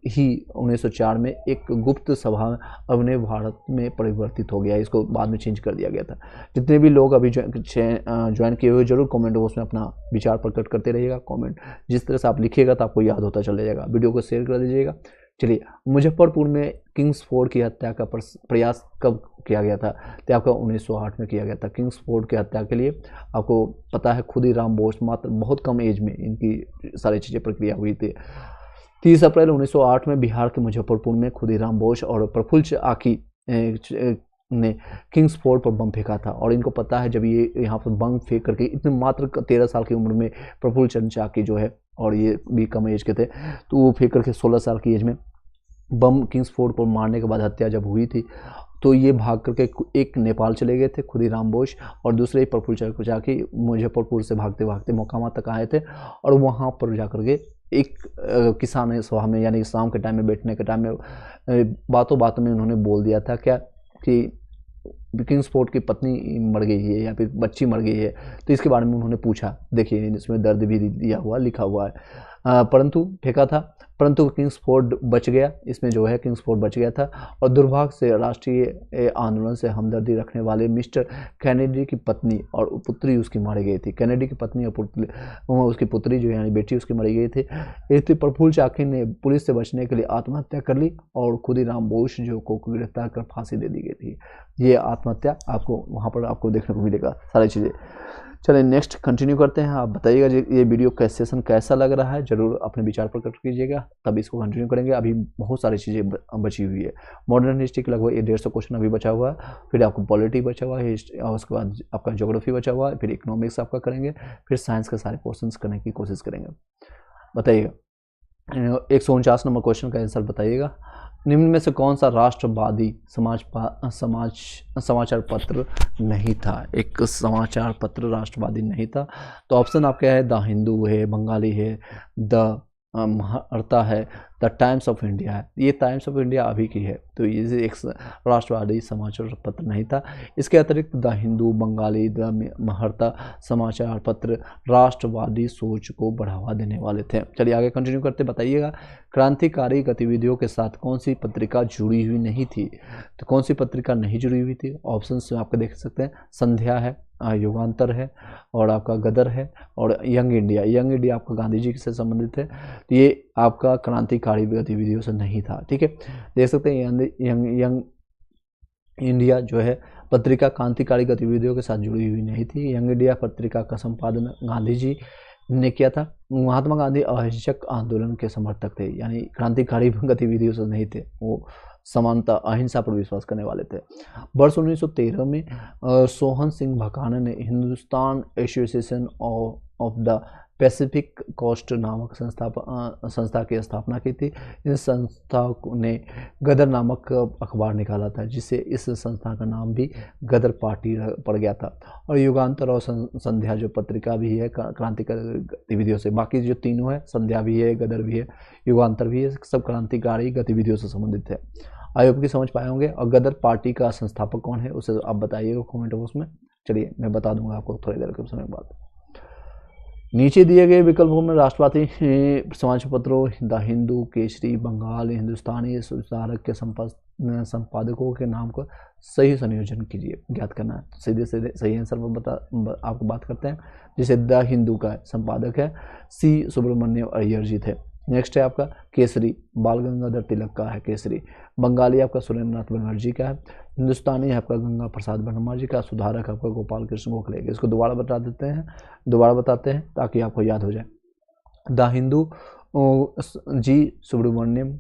ही 1904 में एक गुप्त सभा अभिनव भारत में परिवर्तित हो गया। इसको बाद में चेंज कर दिया गया था। जितने भी लोग अभी ज्वाइन किए हुए जरूर कमेंट बॉक्स में अपना विचार प्रकट करते रहिएगा। कमेंट जिस तरह से आप लिखिएगा तो आपको याद होता चला जाएगा। वीडियो को शेयर कर दीजिएगा। चलिए, मुजफ्फरपुर में किंग्सफोर्ड की हत्या का प्रयास कब किया गया था? तो आपका 1908 में किया गया था। किंग्सफोर्ड की हत्या के लिए आपको पता है खुदीराम बोस, मात्र बहुत कम एज में इनकी सारी चीज़ें प्रक्रिया हुई थी। 30 अप्रैल 1908 में बिहार के मुजफ्फरपुर में खुदीराम बोस और प्रफुल्ल चाकी ने किंग्सफोर्ड पर बम फेंका था। और इनको पता है, जब ये यहाँ पर बम फेंक करके इतने मात्र 13 साल की उम्र में प्रफुल्ल चंद्र चाकी जो है, और ये भी कम एज के थे, तो वो फेंक करके 16 साल की एज में बम किंग्सफोर्ड पर मारने के बाद हत्या जब हुई थी, तो ये भाग करके एक नेपाल चले गए थे खुदीराम बोस, और दूसरे प्रफुल्ल चंद्र चाकी मुजफ्फरपुर से भागते भागते मोकामा तक आए थे। और वहाँ पर जा करके एक किसान सभा में, यानी शाम के टाइम में बैठने के टाइम में बातों बातों में उन्होंने बोल दिया था क्या कि किंग्सफोर्ड की पत्नी मर गई है या फिर बच्ची मर गई है। तो इसके बारे में उन्होंने पूछा। देखिए, इसमें दर्द भी दिया हुआ लिखा हुआ है। परंतु फेंका था, परंतु किंग्सफोर्ड बच गया। इसमें जो है किंग्सफोर्ड बच गया था। और दुर्भाग्य से राष्ट्रीय आंदोलन से हमदर्दी रखने वाले मिस्टर कैनेडी की पत्नी और पुत्री उसकी मारी गई थी। कैनेडी की पत्नी और उसकी पुत्री जो यानी बेटी उसकी मरी गई थी। इसलिए प्रफुल्ल चाकी ने पुलिस से बचने के लिए आत्महत्या कर ली, और खुदीराम बोस जो को गिरफ्तार कर फांसी दे दी गई थी। ये आत्महत्या आपको वहाँ पर आपको देखने को मिलेगा सारी चीज़ें। चलिए, नेक्स्ट कंटिन्यू करते हैं। आप बताइएगा ये वीडियो का सेशन कैसा लग रहा है, जरूर अपने विचार प्रकट कीजिएगा, तब इसको कंटिन्यू करेंगे। अभी बहुत सारी चीज़ें बची हुई है। मॉडर्न हिस्ट्री के लगभग 150 क्वेश्चन अभी बचा हुआ है। फिर आपको पॉलिटी बचा हुआ है, और उसके बाद आपका ज्योग्राफी बचा हुआ है, फिर इकोनॉमिक्स आपका करेंगे, फिर साइंस के सारे क्वेश्चन करने की कोशिश करेंगे। बताइएगा 149 नंबर क्वेश्चन का आंसर बताइएगा। निम्न में से कौन सा राष्ट्रवादी समाचार पत्र नहीं था? एक समाचार पत्र राष्ट्रवादी नहीं था। तो ऑप्शन आपके है द हिंदू है, बंगाली है, द महार्ता है, द टाइम्स ऑफ इंडिया है। ये टाइम्स ऑफ इंडिया अभी की है, तो ये एक राष्ट्रवादी समाचार पत्र नहीं था। इसके अतिरिक्त द हिंदू, बंगाली, द महार्ता समाचार पत्र राष्ट्रवादी सोच को बढ़ावा देने वाले थे। चलिए आगे कंटिन्यू करते, बताइएगा क्रांतिकारी गतिविधियों के साथ कौन सी पत्रिका जुड़ी हुई नहीं थी? तो कौन सी पत्रिका नहीं जुड़ी हुई थी? ऑप्शन में आपको देख सकते हैं, संध्या है, युगांतर है, और आपका गदर है, और यंग इंडिया। यंग इंडिया आपका गांधी जी से संबंधित है, तो ये आपका क्रांतिकारी गतिविधियों से नहीं था। ठीक है, देख सकते हैं यंग इंडिया जो है पत्रिका क्रांतिकारी गतिविधियों के साथ जुड़ी हुई नहीं थी। यंग इंडिया पत्रिका का संपादन गांधी जी ने किया था। महात्मा गांधी अहिंसक आंदोलन के समर्थक थे, यानी क्रांतिकारी गतिविधियों से नहीं थे, वो समानता अहिंसा पर विश्वास करने वाले थे। वर्ष 1913 में सोहन सिंह भकाना ने Hindustan association of the Pacific coast नामक संस्था की स्थापना की थी। इस संस्था ने गदर नामक अखबार निकाला था, जिससे इस संस्था का नाम भी गदर पार्टी पड़ गया था। और युगांतर और संध्या जो पत्रिका भी है क्रांतिकारी गतिविधियों से, बाकी जो तीनों है, संध्या भी है, गदर भी है, युगांतर भी है, सब क्रांतिकारी गतिविधियों से संबंधित है। आई होप कि समझ पाए होंगे। और गदर पार्टी का संस्थापक कौन है उसे आप बताइएगा कमेंट बॉक्स में। चलिए मैं बता दूंगा आपको थोड़ी देर के समय बाद। नीचे दिए गए विकल्पों में राष्ट्रवादी समाचार पत्रों द हिंदू, केसरी, बंगाल, हिंदुस्तानी सुधारक के संपादकों के नाम को सही संयोजन कीजिए, ज्ञात करना है। सीधे सीधे सही आंसर में आपको बात करते हैं। जैसे द हिंदू का संपादक है सी सुब्रमण्यम अय्यर जी थे, नेक्स्ट है आपका केसरी, बाल गंगाधर तिलक का है केसरी। बंगाली आपका सुरेंद्रनाथ बनर्जी का है। हिंदुस्तानी है आपका गंगा प्रसाद बनर्जी जी का। सुधारक आपका गोपाल कृष्ण गोखले। इसको दोबारा बता देते हैं, दोबारा बताते हैं ताकि आपको याद हो जाए। द हिंदू जी सुब्रमण्यम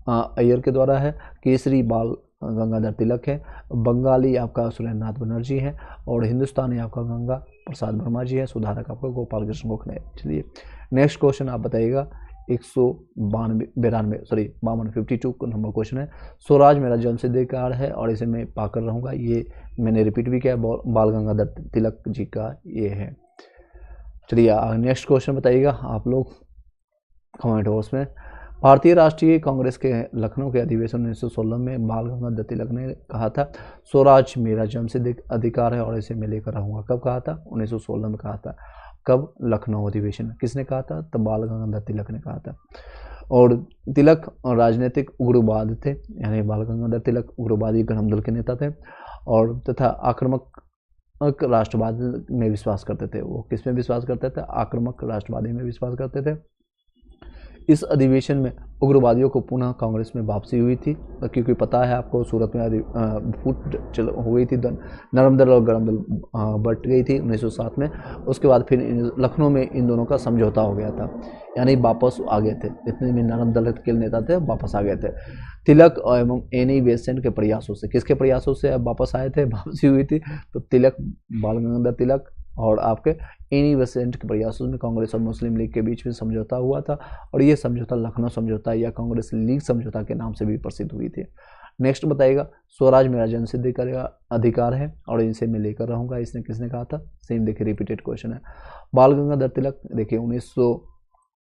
अय्यर के द्वारा है। केसरी बाल गंगाधर तिलक है। बंगाली आपका सुरेंद्रनाथ बनर्जी है। और हिंदुस्तानी आपका गंगा प्रसाद वर्मा जी है। सुधारक आपका गोपाल कृष्ण गोखले। चलिए नेक्स्ट क्वेश्चन आप बताइएगा 52 नंबर क्वेश्चन है। स्वराज मेरा जन्मसिद्ध अधिकार है और इसे मैं पाकर रहूँगा, ये मैंने रिपीट भी किया, बाल गंगाधर तिलक जी का ये है। चलिए नेक्स्ट क्वेश्चन बताइएगा आप लोग कमेंट बॉक्स में। भारतीय राष्ट्रीय कांग्रेस के लखनऊ के अधिवेशन 1916 में बाल गंगाधर तिलक ने कहा था स्वराज मेरा जन्मसिद्ध अधिकार है और इसे मैं लेकर रहूँगा। कब कहा था? 1916 में कहा था। कब? लखनऊ अधिवेशन में। किसने कहा था? तब बाल गंगाधर तिलक ने कहा था। और तिलक राजनीतिक उग्रवाद थे, यानी बाल गंगाधर तिलक उग्रवादी गणम दल के नेता थे और तथा आक्रामक राष्ट्रवाद में विश्वास करते थे। वो किस में विश्वास करते थे? आक्रामक राष्ट्रवादी में विश्वास करते थे। इस अधिवेशन में उग्रवादियों को पुनः कांग्रेस में वापसी हुई थी, क्योंकि पता है आपको सूरत में फूट हो गई थी, नरम दल और गरम दल बट गई थी 1907 में। उसके बाद फिर लखनऊ में इन दोनों का समझौता हो गया था, यानी वापस आ गए थे। जितने भी नरम दल के नेता थे वापस आ गए थे। तिलक एवं एनी बेसेंट के प्रयासों से, किसके प्रयासों से वापस आए थे, वापसी हुई थी? तो तिलक, बाल गंगाधर तिलक और आपके एनी बेसेंट के प्रयासों में कांग्रेस और मुस्लिम लीग के बीच में समझौता हुआ था और ये समझौता लखनऊ समझौता या कांग्रेस लीग समझौता के नाम से भी प्रसिद्ध हुई थी। नेक्स्ट बताइएगा स्वराज मेरा जन्मसिद्ध अधिकार है और इनसे मैं लेकर रहूँगा, इसने किसने कहा था? सेम देखिए रिपीटेड क्वेश्चन है। बाल गंगाधर तिलक देखिए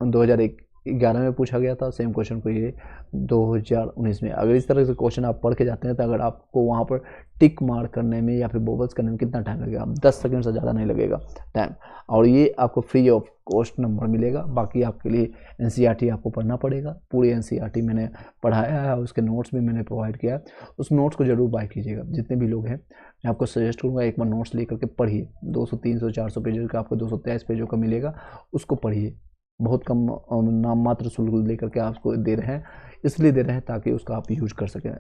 2011 में पूछा गया था। सेम क्वेश्चन को ये 2019 में। अगर इस तरह से क्वेश्चन आप पढ़ के जाते हैं तो अगर आपको वहाँ पर टिक मार्क करने में या फिर बोबल्स करने में कितना टाइम लगेगा? 10 सेकंड से ज़्यादा नहीं लगेगा टाइम। और ये आपको फ्री ऑफ कॉस्ट नंबर मिलेगा। बाकी आपके लिए एनसीईआरटी आपको पढ़ना पड़ेगा। पूरी एनसीईआरटी मैंने पढ़ाया है, उसके नोट्स भी मैंने प्रोवाइड किया है। उस नोट्स को जरूर बाय कीजिएगा। जितने भी लोग हैं मैं आपको सजेस्ट करूँगा एक बार नोट्स लेकर के पढ़िए। 200, 300, 400 पेजों का आपको 223 पेजों का मिलेगा, उसको पढ़िए। बहुत कम नाम मात्र शुल्क लेकर के आपको दे रहे हैं, इसलिए दे रहे हैं ताकि उसका आप यूज कर सकें।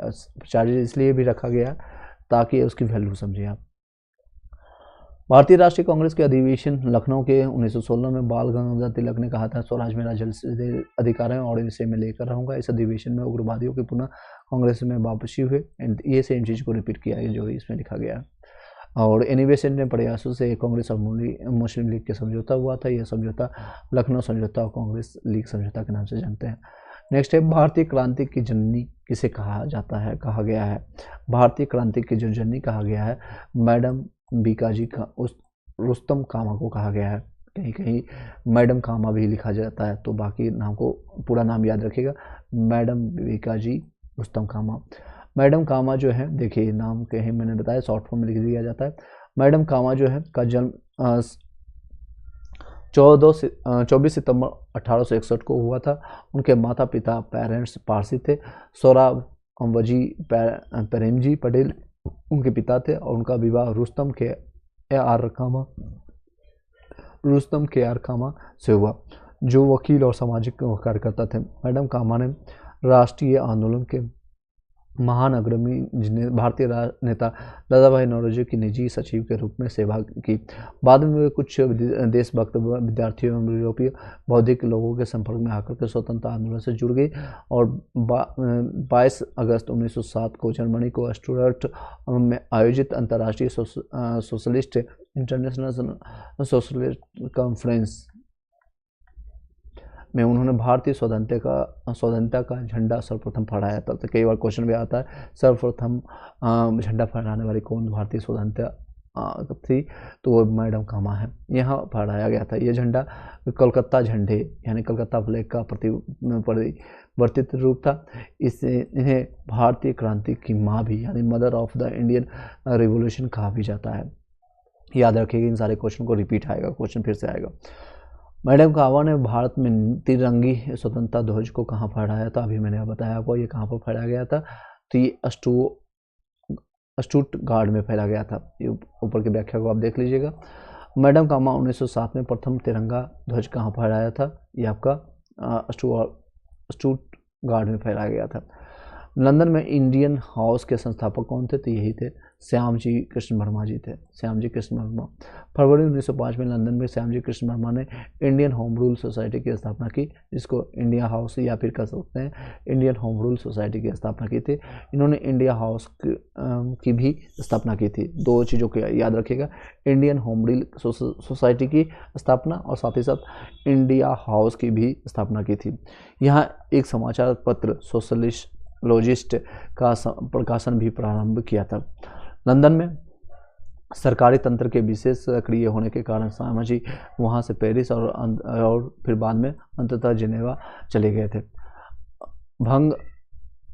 चार्जेज इसलिए भी रखा गया ताकि उसकी वैल्यू समझें आप। भारतीय राष्ट्रीय कांग्रेस के अधिवेशन लखनऊ के 1916 में बाल गंगाधर तिलक ने कहा था स्वराज मेरा जन्मसिद्ध अधिकार है और इसे मैं लेकर रहूँगा। इस अधिवेशन में उग्रवादियों के पुनः कांग्रेस में वापसी हुए। ये सेम चीज़ को रिपीट किया है जो इसमें लिखा गया है। और एनिवेशन ने प्रयासों से कांग्रेस और मुस्लिम लीग के समझौता हुआ था। यह समझौता लखनऊ समझौता और कांग्रेस लीग समझौता के नाम से जानते हैं। नेक्स्ट है भारतीय क्रांति की जननी किसे कहा जाता है, कहा गया है? भारतीय क्रांति की जो जननी कहा गया है मैडम बीकाजी का उस रुस्तम कामा को कहा गया है। कहीं कहीं मैडम कामा भी लिखा जाता है, तो बाकी नाम को पूरा नाम याद रखिएगा, मैडम बीकाजी रुस्तम कामा। मैडम कामा जो है देखिए नाम कहीं मैंने बताया शॉर्ट फॉर्म में लिख दिया जाता है। मैडम कामा जो है का जन्म 24 सितंबर 1861 को हुआ था। उनके माता पिता पेरेंट्स पारसी थे। सोहराब वजी प्रेमजी पटेल उनके पिता थे और उनका विवाह रुस्तम के आर कामा से हुआ, जो वकील और सामाजिक कार्यकर्ता थे। मैडम कामा ने राष्ट्रीय आंदोलन के महान अग्रणी भारतीय नेता दादा भाई नौरोजी की निजी सचिव के रूप में सेवा की। बाद में वे कुछ देशभक्त विद्यार्थियों एवं यूरोपीय बौद्धिक लोगों के संपर्क में आकर के स्वतंत्रता आंदोलन से जुड़ गई और 22 अगस्त 1907 को जर्मनी को स्टुटगार्ट में आयोजित अंतर्राष्ट्रीय सोशलिस्ट इंटरनेशनल सोशलिस्ट कॉन्फ्रेंस में उन्होंने भारतीय स्वतंत्रता का झंडा सर्वप्रथम फहराया था। तो कई बार क्वेश्चन भी आता है सर्वप्रथम झंडा फहराने वाली कौन भारतीय स्वतंत्रता थी, तो वो मैडम कामा है। यहाँ फहराया गया था ये झंडा कलकत्ता झंडे यानी कलकत्ता फ्लैग का परिवर्तित रूप था। इन्हें भारतीय क्रांति की माँ भी यानी mother of the Indian revolution कहा भी जाता है। याद रखिएगा, इन सारे क्वेश्चन को रिपीट आएगा, क्वेश्चन फिर से आएगा। मैडम कामा ने भारत में तिरंगी स्वतंत्रता ध्वज को कहाँ फहराया था? अभी मैंने बताया आपको ये कहाँ पर फहराया गया था, तो ये स्टुटगार्ट में फैला गया था। ये ऊपर की व्याख्या को आप देख लीजिएगा। मैडम कामा 1907 में प्रथम तिरंगा ध्वज कहाँ फहराया था? ये आपका स्टुटगार्ट में फहराया गया था। लंदन में इंडियन हाउस के संस्थापक कौन थे? तो यही थे श्यामजी कृष्ण वर्मा जी थे, श्यामजी कृष्ण वर्मा। फरवरी 1905 में लंदन में श्यामजी कृष्ण वर्मा ने इंडियन होम रूल सोसाइटी की स्थापना की, जिसको इंडिया हाउस या फिर कह सकते हैं इंडियन होम रूल सोसाइटी की स्थापना की थी। इन्होंने इंडिया हाउस की भी स्थापना की थी। दो चीज़ों को याद रखिएगा, इंडियन होम रूल सोसाइटी की स्थापना और साथ ही साथ इंडिया हाउस की भी स्थापना की थी। यहाँ एक समाचार पत्र सोशलिस्ट का प्रकाशन भी प्रारंभ किया था। लंदन में सरकारी तंत्र के विशेष सक्रिय होने के कारण श्यामजी वहाँ से पेरिस और फिर बाद में अंततः जिनेवा चले गए थे।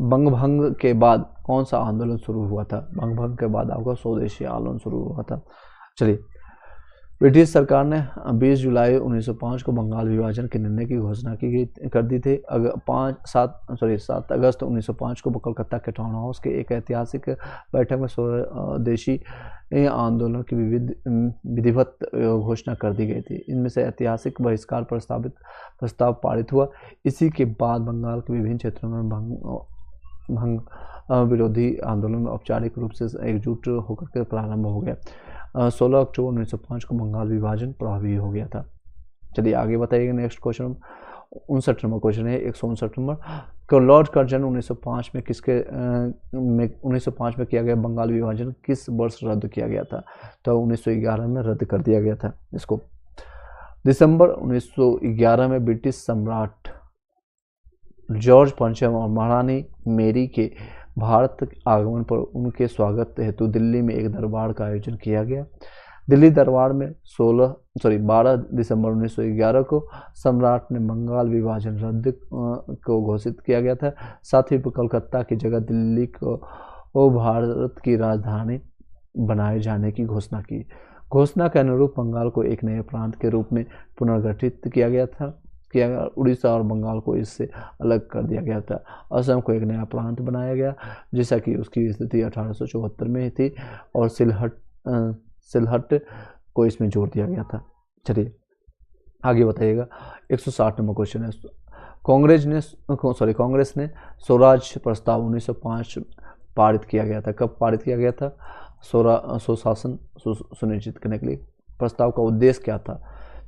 बंगभंग के बाद कौन सा आंदोलन शुरू हुआ था? बंगभंग के बाद आपका स्वदेशी आंदोलन शुरू हुआ था। चलिए, ब्रिटिश सरकार ने 20 जुलाई 1905 को बंगाल विभाजन के निर्णय की घोषणा कर दी थी। 7 अगस्त 1905 को कोलकाता के टाउन हाउस के एक ऐतिहासिक बैठक में स्वदेशी आंदोलन की विधिवत घोषणा कर दी गई थी। इनमें से ऐतिहासिक बहिष्कार प्रस्ताव पारित हुआ। इसी के बाद बंगाल के विभिन्न क्षेत्रों में भंग विरोधी आंदोलन औपचारिक रूप से एकजुट होकर के प्रारंभ हो गया। 16 अक्टूबर 1905 को बंगाल विभाजन प्रभावी हो गया था। चलिए आगे बताइएगा। नेक्स्ट क्वेश्चन 59 नंबर क्वेश्चन है, 159 नंबर को लॉर्ड कर्जन 1905 में 1905 में किया गया बंगाल विभाजन किस वर्ष रद्द किया गया था? तो 1911 में रद्द कर दिया गया था इसको। दिसंबर 1911 में ब्रिटिश सम्राट जॉर्ज पंचम और महारानी मेरी के भारत आगमन पर उनके स्वागत हेतु दिल्ली में एक दरबार का आयोजन किया गया। दिल्ली दरबार में 12 दिसंबर 1911 को सम्राट ने बंगाल विभाजन रद्द को घोषित किया गया था। साथ ही कोलकाता की जगह दिल्ली को भारत की राजधानी बनाए जाने की घोषणा की। घोषणा के अनुरूप बंगाल को एक नए प्रांत के रूप में पुनर्गठित किया गया था। उड़ीसा और बंगाल को इससे अलग कर दिया गया था। असम को एक नया प्रांत बनाया गया, जैसा कि उसकी स्थिति 1874 में थी, और सिलहट को इसमें जोड़ दिया गया था। चलिए आगे बताइएगा। 160 नंबर क्वेश्चन है। कांग्रेस ने स्वराज प्रस्ताव 1905 पारित किया गया था। कब पारित किया गया था? स्वशासन सुनिश्चित करने के लिए। प्रस्ताव का उद्देश्य क्या था?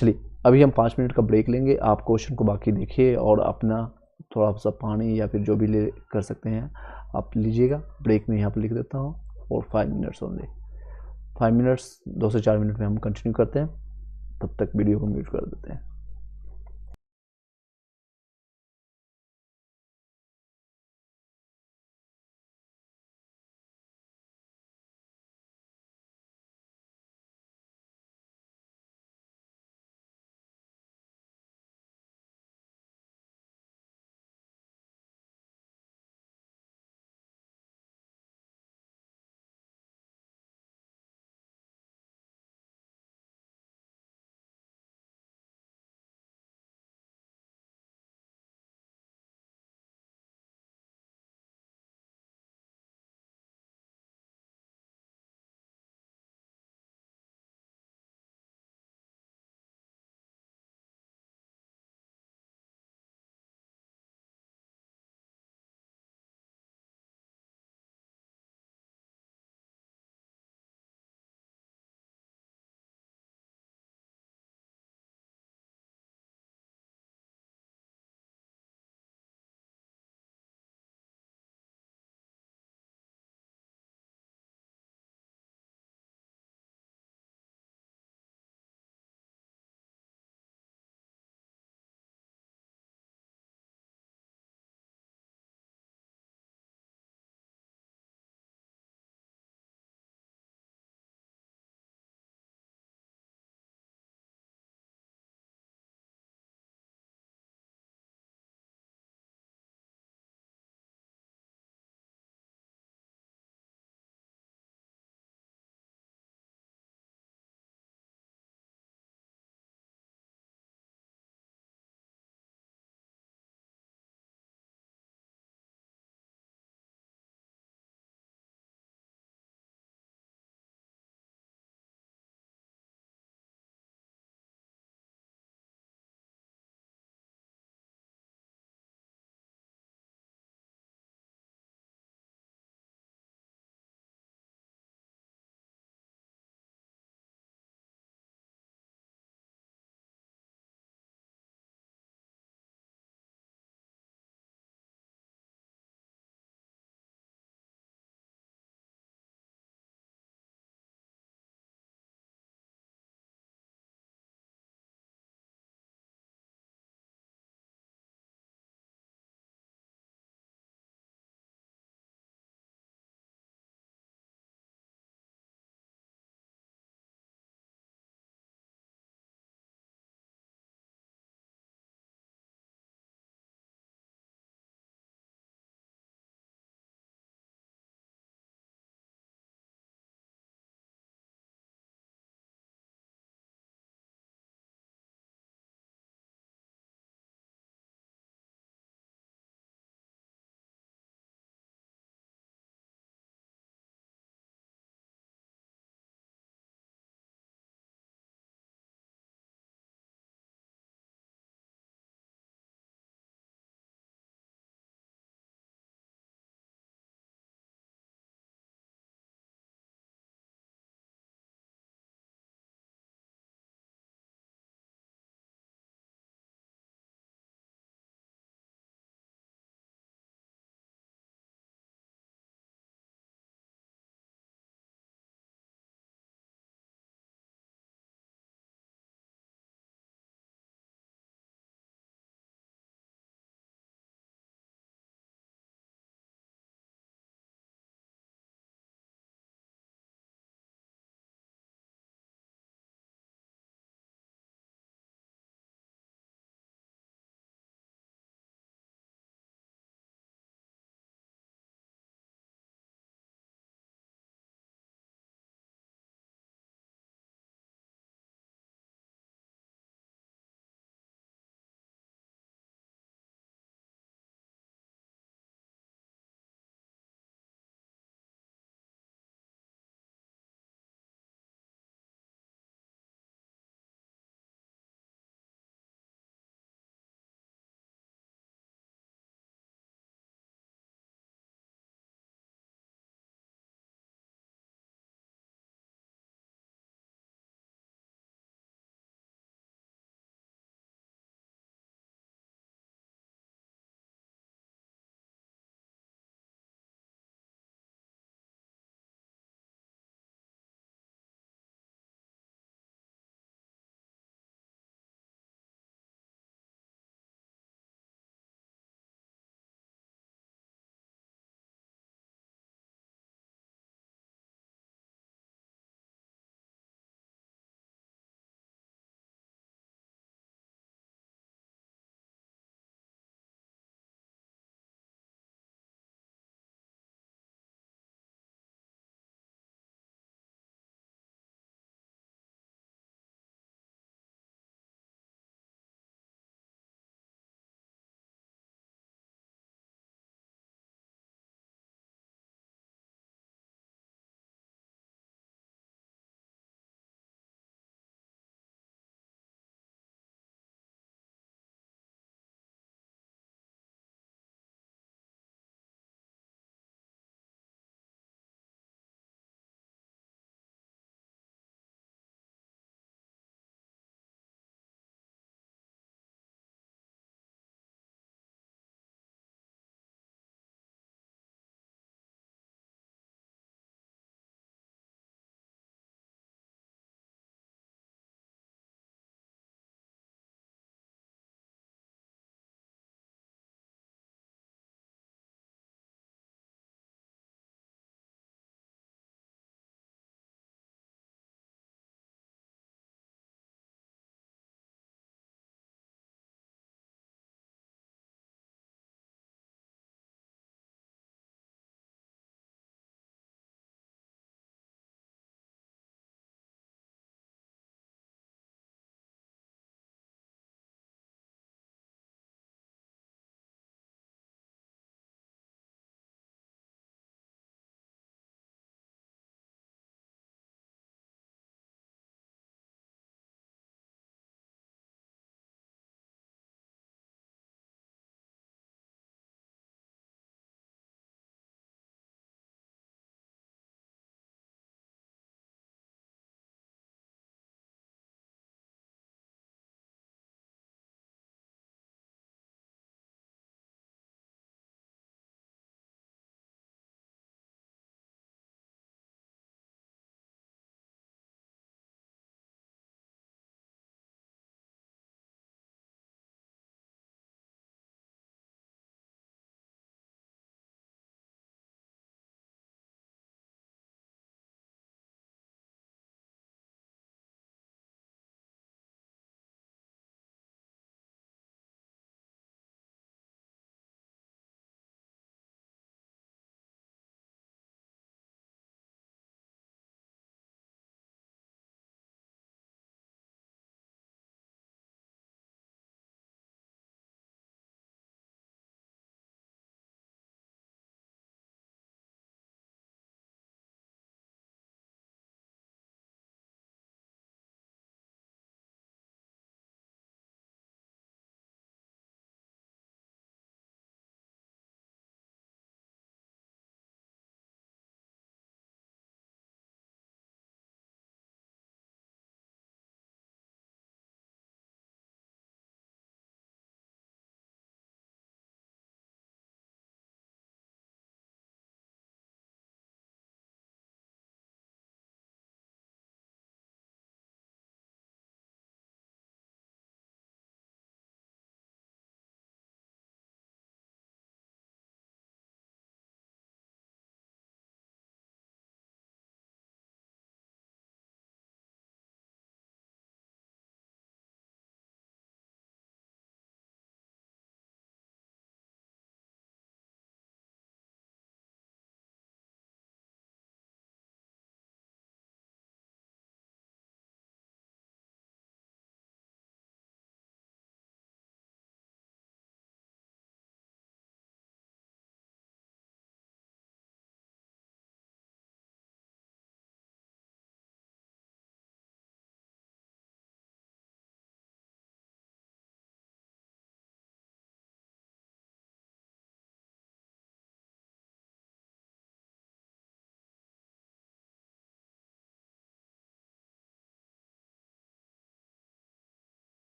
चलिए अभी हम 5 मिनट का ब्रेक लेंगे। आप क्वेश्चन को बाकी देखिए और अपना थोड़ा सा पानी या फिर जो भी ले कर सकते हैं आप लीजिएगा। ब्रेक में यहाँ पर लिख देता हूँ और 5 मिनट्स ओनली। 5 मिनट्स 2 से 4 मिनट में हम कंटिन्यू करते हैं। तब तक वीडियो को म्यूट कर देते हैं।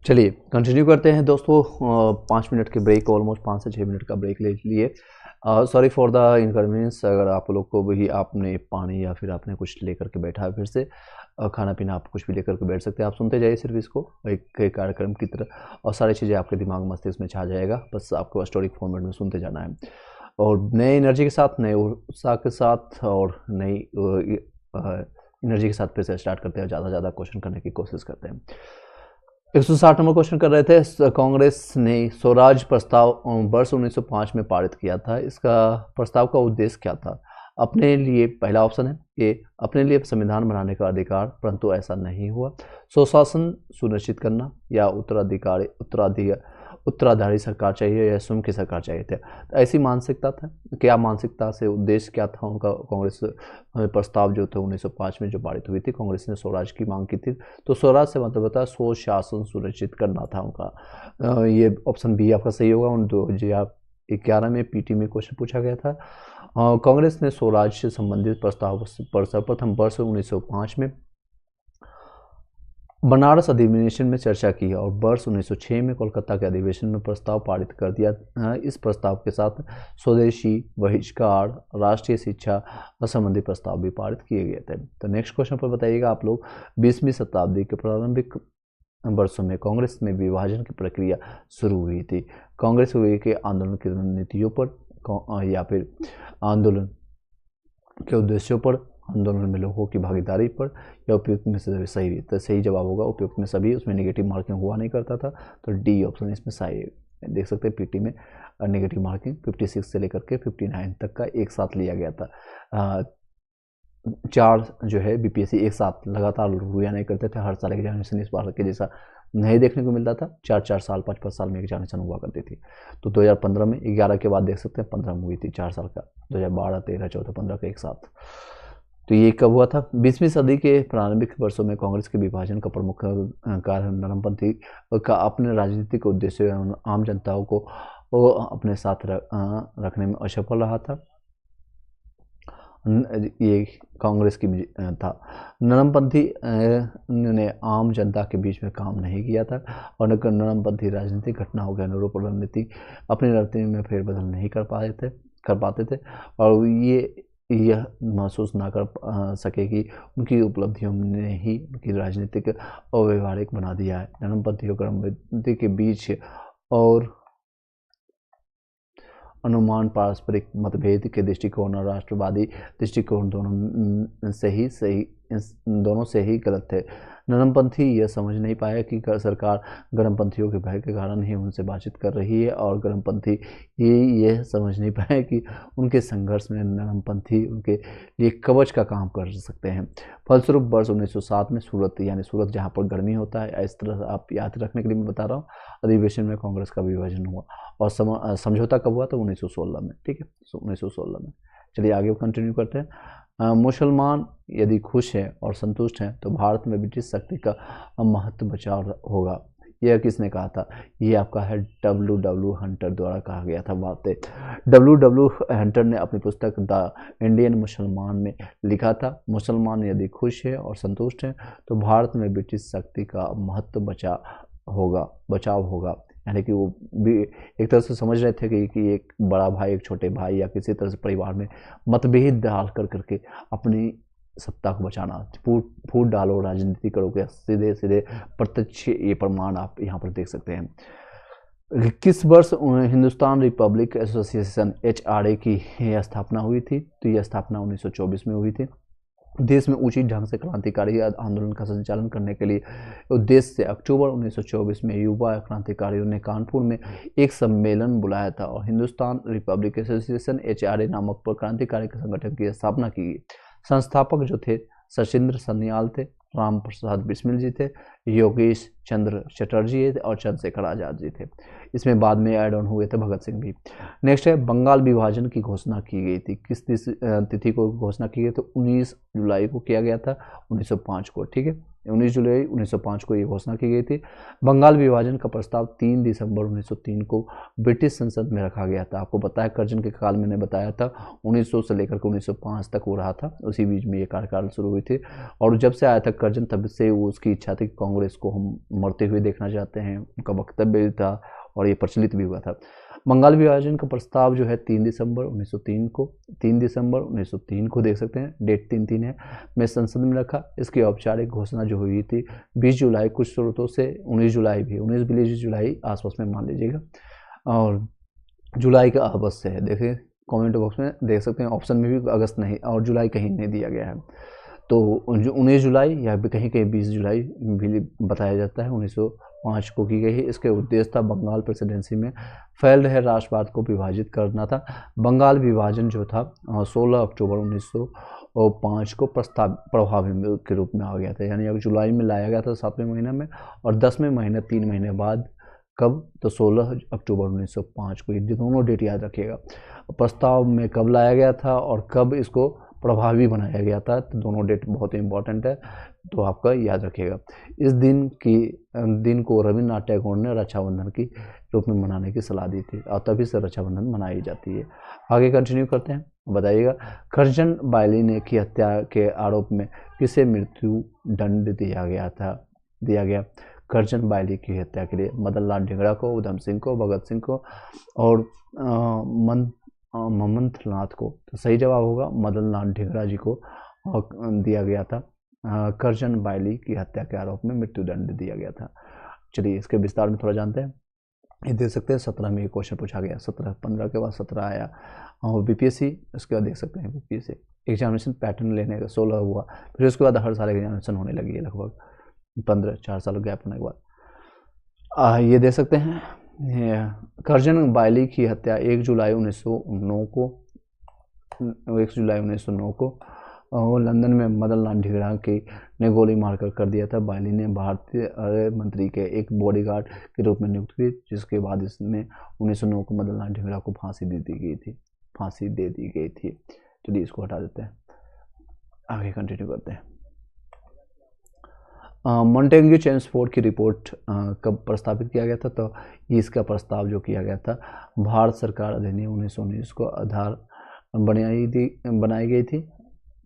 चलिए कंटिन्यू करते हैं दोस्तों। 5 मिनट के ब्रेक, ऑलमोस्ट 5 से 6 मिनट का ब्रेक ले लिए। Sorry for the inconvenience. अगर आप लोग को भी आपने पानी या फिर आपने कुछ लेकर के बैठा है, फिर से खाना पीना आप कुछ भी लेकर के बैठ सकते हैं। आप सुनते जाइए सिर्फ इसको एक कार्यक्रम की तरह, और सारी चीज़ें आपके दिमाग मस्तिष्क में छा जाएगा। बस आपको स्टोरिक फॉर्मेट में सुनते जाना है, और नए एनर्जी के साथ, नए उत्साह के साथ और नई एनर्जी के साथ फिर से स्टार्ट करते हैं। ज़्यादा से ज़्यादा क्वेश्चन करने की कोशिश करते हैं। 160 नंबर क्वेश्चन कर रहे थे। कांग्रेस ने स्वराज प्रस्ताव वर्ष 1905 में पारित किया था। इसका प्रस्ताव का उद्देश्य क्या था? अपने लिए, पहला ऑप्शन है ए, अपने लिए संविधान बनाने का अधिकार, परंतु ऐसा नहीं हुआ। स्वशासन सुनिश्चित करना, या उत्तराधारी सरकार चाहिए, या स्वयं की सरकार चाहिए थे। तो ऐसी मानसिकता था, क्या मानसिकता से उद्देश्य क्या था उनका? कांग्रेस प्रस्ताव जो थे 1905 में जो पारित हुई थी, कांग्रेस ने स्वराज की मांग की थी। तो स्वराज से मतलब होता है स्वशासन सुनिश्चित करना था उनका। ये ऑप्शन बी आपका सही होगा। 2011 में पीटी में क्वेश्चन पूछा गया था। कांग्रेस ने स्वराज से संबंधित प्रस्ताव पर सर्वप्रथम वर्ष 1905 में बनारस अधिवेशन में चर्चा की, और वर्ष 1906 में कोलकाता के अधिवेशन में प्रस्ताव पारित कर दिया। इस प्रस्ताव के साथ स्वदेशी बहिष्कार, राष्ट्रीय शिक्षा संबंधी प्रस्ताव भी पारित किए गए थे। तो नेक्स्ट क्वेश्चन पर बताइएगा आप लोग। 20वीं शताब्दी के प्रारंभिक वर्षों में कांग्रेस में विभाजन की प्रक्रिया शुरू हुई थी। कांग्रेस के आंदोलन की रणनीतियों पर, या फिर आंदोलन के उद्देश्यों पर, आंदोलन में लोगों की भागीदारी पर, या उपयुक्त में से सही? तो सही जवाब होगा उपयुक्त में सभी। उसमें नेगेटिव मार्किंग हुआ नहीं करता था, तो डी ऑप्शन इसमें सही है। देख सकते हैं पीटी में नेगेटिव मार्किंग 56 से लेकर के 59 तक का एक साथ लिया गया था। 4 जो है बीपीएससी एक साथ लगातार हुआ नहीं करते थे। हर साल एग्जामिनेशन इस बार के जैसा नहीं देखने को मिलता था। 4-4 साल 5-5 साल में एग्जामिनेशन हुआ करती थी। तो 2015 में 11 के बाद देख सकते हैं 15 में हुई थी 4 साल का। 2012, 13, 14, 15 का एक साथ। तो ये कब हुआ था? 20वीं सदी के प्रारंभिक वर्षों में कांग्रेस के विभाजन का प्रमुख कारण नरमपंथी का अपने राजनीतिक उद्देश्य आम जनताओं को अपने साथ रखने में असफल रहा था। ये कांग्रेस की था। नरमपंथी ने आम जनता के बीच में काम नहीं किया था, और नरमपंथी राजनीतिक घटनाओं के अनुरूप रणनीति अपनी रणनीति में फेरबदल नहीं कर पाते थे, और यह महसूस ना कर सके कि उनकी उपलब्धियों ने ही उनकी राजनीतिक और व्यवहारिक बना दिया है। नरमपंथी और गर्मपंथी के बीच और अनुमान पारस्परिक मतभेद के दृष्टिकोण और राष्ट्रवादी दृष्टिकोण दोनों से ही गलत थे। नरमपंथी यह समझ नहीं पाया कि सरकार गर्मपंथियों के भय के कारण ही उनसे बातचीत कर रही है, और गर्मपंथी यह समझ नहीं पाया कि उनके संघर्ष में नरमपंथी उनके लिए कवच का काम कर सकते हैं। फलस्वरूप वर्ष 1907 में सूरत, यानी सूरत जहाँ पर गर्मी होता है, इस तरह आप याद रखने के लिए मैं बता रहा हूँ, अधिवेशन में कांग्रेस का विभाजन हुआ, और समझौता कब हुआ? तो 1916 में। ठीक है, 1916 में। चलिए आगे कंटिन्यू करते हैं। मुसलमान यदि खुश हैं और संतुष्ट हैं तो भारत में ब्रिटिश शक्ति का महत्व बचाव होगा। यह किसने कहा था? ये आपका है W. हंटर द्वारा कहा गया था बातें। W. हंटर ने अपनी पुस्तक द इंडियन मुसलमान में लिखा था, मुसलमान यदि खुश हैं और संतुष्ट हैं तो भारत में ब्रिटिश शक्ति का महत्व बचाव होगा। यानी कि वो भी एक तरह से समझ रहे थे कि एक बड़ा भाई एक छोटे भाई या किसी तरह से परिवार में मतभेद डाल करके अपनी सत्ता को बचाना, फूट डालो, राजनीति करोगे, सीधे सीधे प्रत्यक्ष ये प्रमाण आप यहाँ पर देख सकते हैं। किस वर्ष हिंदुस्तान रिपब्लिक एसोसिएशन HRA की स्थापना हुई थी? तो यह स्थापना 1924 में हुई थी। देश में उचित ढंग से क्रांतिकारी आंदोलन का संचालन करने के लिए उद्देश्य से अक्टूबर 1924 में युवा क्रांतिकारियों ने कानपुर में एक सम्मेलन बुलाया था, और हिंदुस्तान रिपब्लिक एसोसिएशन HRA नामक पर क्रांतिकारी संगठन की स्थापना की गई। संस्थापक जो थे सचिंद्र सन्याल थे, राम प्रसाद बिस्मिल जी थे, योगेश चंद्र चटर्जी थे, और चंद्रशेखर आजाद जी थे। इसमें बाद में ऐड ऑन हुए थे भगत सिंह भी। नेक्स्ट है, बंगाल विभाजन की घोषणा की गई थी। किस तिथि को घोषणा की गई? तो 19 जुलाई को किया गया था, 1905 को। ठीक है, 19 जुलाई 1905 को ये घोषणा की गई थी। बंगाल विभाजन का प्रस्ताव 3 दिसंबर 1903 को ब्रिटिश संसद में रखा गया था। आपको पता है कर्जन के काल मैंने बताया था 1900 से लेकर के 1905 तक वो रहा था, उसी बीच में ये कार्यकाल शुरू हुई थी। और जब से आया था कर्जन तब से उसकी इच्छा थी कि कांग्रेस को हम मरते हुए देखना चाहते हैं, उनका वक्तव्य भी था और ये प्रचलित भी हुआ था। बंगाल विभाजन का प्रस्ताव जो है 3 दिसंबर 1903 को देख सकते हैं, डेट 3-3 है, में संसद में रखा। इसकी औपचारिक घोषणा जो हुई थी 20 जुलाई, कुछ स्रोतों से 19 जुलाई भी, 19-20 जुलाई आसपास में मान लीजिएगा, और जुलाई का अवश्य है, देखिए कमेंट बॉक्स में देख सकते हैं, ऑप्शन में भी अगस्त नहीं और जुलाई कहीं नहीं दिया गया है, तो 19 जुलाई या कहीं कहीं 20 जुलाई भी बताया जाता है 1905 को की गई है। इसके उद्देश्य था बंगाल प्रेसिडेंसी में फैल रहे राष्ट्रवाद को विभाजित करना था। बंगाल विभाजन जो था 16 अक्टूबर 1905 को प्रभावी के रूप में आ गया था, यानी जुलाई में लाया गया था 7वें महीने में, और 10वें महीने 3 महीने बाद कब, तो 16 अक्टूबर 1905 को, ये दोनों डेट याद रखिएगा। प्रस्ताव में कब लाया गया था और कब इसको प्रभावी बनाया गया था, तो दोनों डेट बहुत ही इंपॉर्टेंट है, तो आपका याद रखिएगा। इस दिन को रविन्द्रनाथ टैगोर ने रक्षाबंधन की रूप में मनाने की सलाह दी थी और तभी से रक्षाबंधन मनाई जाती है। आगे कंटिन्यू करते हैं, बताइएगा। कर्जन बायली की हत्या के आरोप में किसे मृत्यु दंड दिया गया? कर्जन बायली की हत्या के लिए मदन लाल ढींगरा को, उधम सिंह को, भगत सिंह को और ममंथ नाथ को। तो सही जवाब होगा मदन लाल ढींगरा जी को दिया गया था। कर्जन बायली की हत्या के आरोप में मृत्युदंड दिया गया था। चलिए इसके विस्तार में थोड़ा जानते हैं। ये देख सकते हैं 17 में ये क्वेश्चन पूछा गया, 15 के बाद 17 आया, और बीपीएससी उसके बाद देख सकते हैं बीपीएससी एग्जामिनेशन पैटर्न लेने का 16 हुआ, फिर उसके बाद हर साल एग्जामिनेशन होने लगी है, लगभग 4 साल गैप होने के बाद। ये देख सकते हैं कर्जन बायली की हत्या 1 जुलाई 1909 को लंदन में मदन लाल ढींगरा ने गोली मारकर कर दिया था। बायली ने भारतीय मंत्री के एक बॉडीगार्ड के रूप में नियुक्त की, जिसके बाद इसमें 1909 को मदन लाल ढींगरा को फांसी दे दी गई थी। चलिए इसको हटा देते हैं, आगे कंटिन्यू करते हैं। मॉन्टेग्यू चेम्सफोर्ड की रिपोर्ट कब प्रस्तावित किया गया था? तो इसका प्रस्ताव जो किया गया था भारत सरकार अधिनियम 1919 को आधार बनाई गई थी।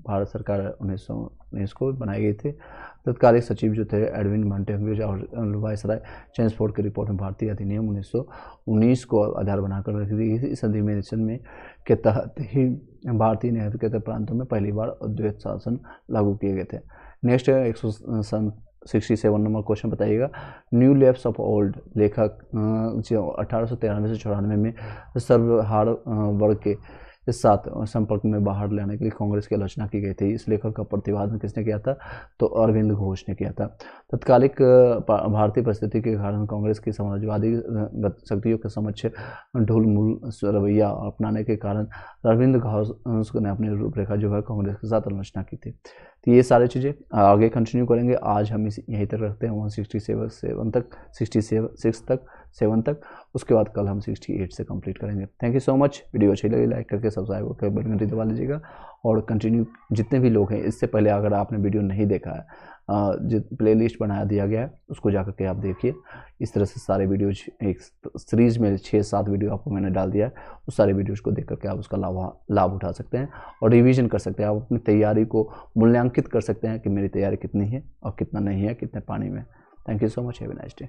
भारत सरकार 1919 को बनाई गई थी। तत्कालिक सचिव जो थे एडविन मॉन्टेग्यू और वायसराय चेम्सफोर्ड की रिपोर्ट में भारतीय अधिनियम 1919 को आधार बनाकर रखी गई थी। इस अधिनियम में के तहत ही भारतीय न्यायाधिकृत प्रांतों में पहली बार अद्वैत शासन लागू किए गए थे। नेक्स्ट 167 नंबर क्वेश्चन बताइएगा। न्यू लेफ्ट ऑफ ओल्ड लेखक जो 1893 से 94 में सर्वहारा वर्ग के साथ संपर्क में बाहर लाने के लिए कांग्रेस की आलोचना की गई थी। इस लेखक का प्रतिवादन किसने किया था? तो अरविंद घोष ने किया था। तत्कालिक भारतीय परिस्थिति के कारण कांग्रेस की समाजवादी शक्तियों के समक्ष ढुलमुल रवैया अपनाने के कारण अरविंद घोष ने अपनी रूपरेखा जो है कांग्रेस के साथ आलोचना की थी। तो ये सारी चीज़ें आगे कंटिन्यू करेंगे। आज हम यहीं तक रखते हैं 167 तक, 66 तक, 7 तक। उसके बाद कल हम 68 से कंप्लीट करेंगे। Thank you so much. Video अच्छी लगी लाइक करके सब्सक्राइब करके बेल घंटी दबा लीजिएगा और कंटिन्यू जितने भी लोग हैं, इससे पहले अगर आपने वीडियो नहीं देखा है, जो प्लेलिस्ट बना दिया गया है उसको जाकर के आप देखिए। इस तरह से सारे वीडियोज एक सीरीज़ में 6-7 वीडियो आपको मैंने डाल दिया है, उस सारे वीडियोज़ को देख करके आप उसका लाभ उठा सकते हैं और रिवीजन कर सकते हैं। आप अपनी तैयारी को मूल्यांकित कर सकते हैं कि मेरी तैयारी कितनी है और कितना नहीं है, कितने पानी में। Thank you so much. Have a nice day.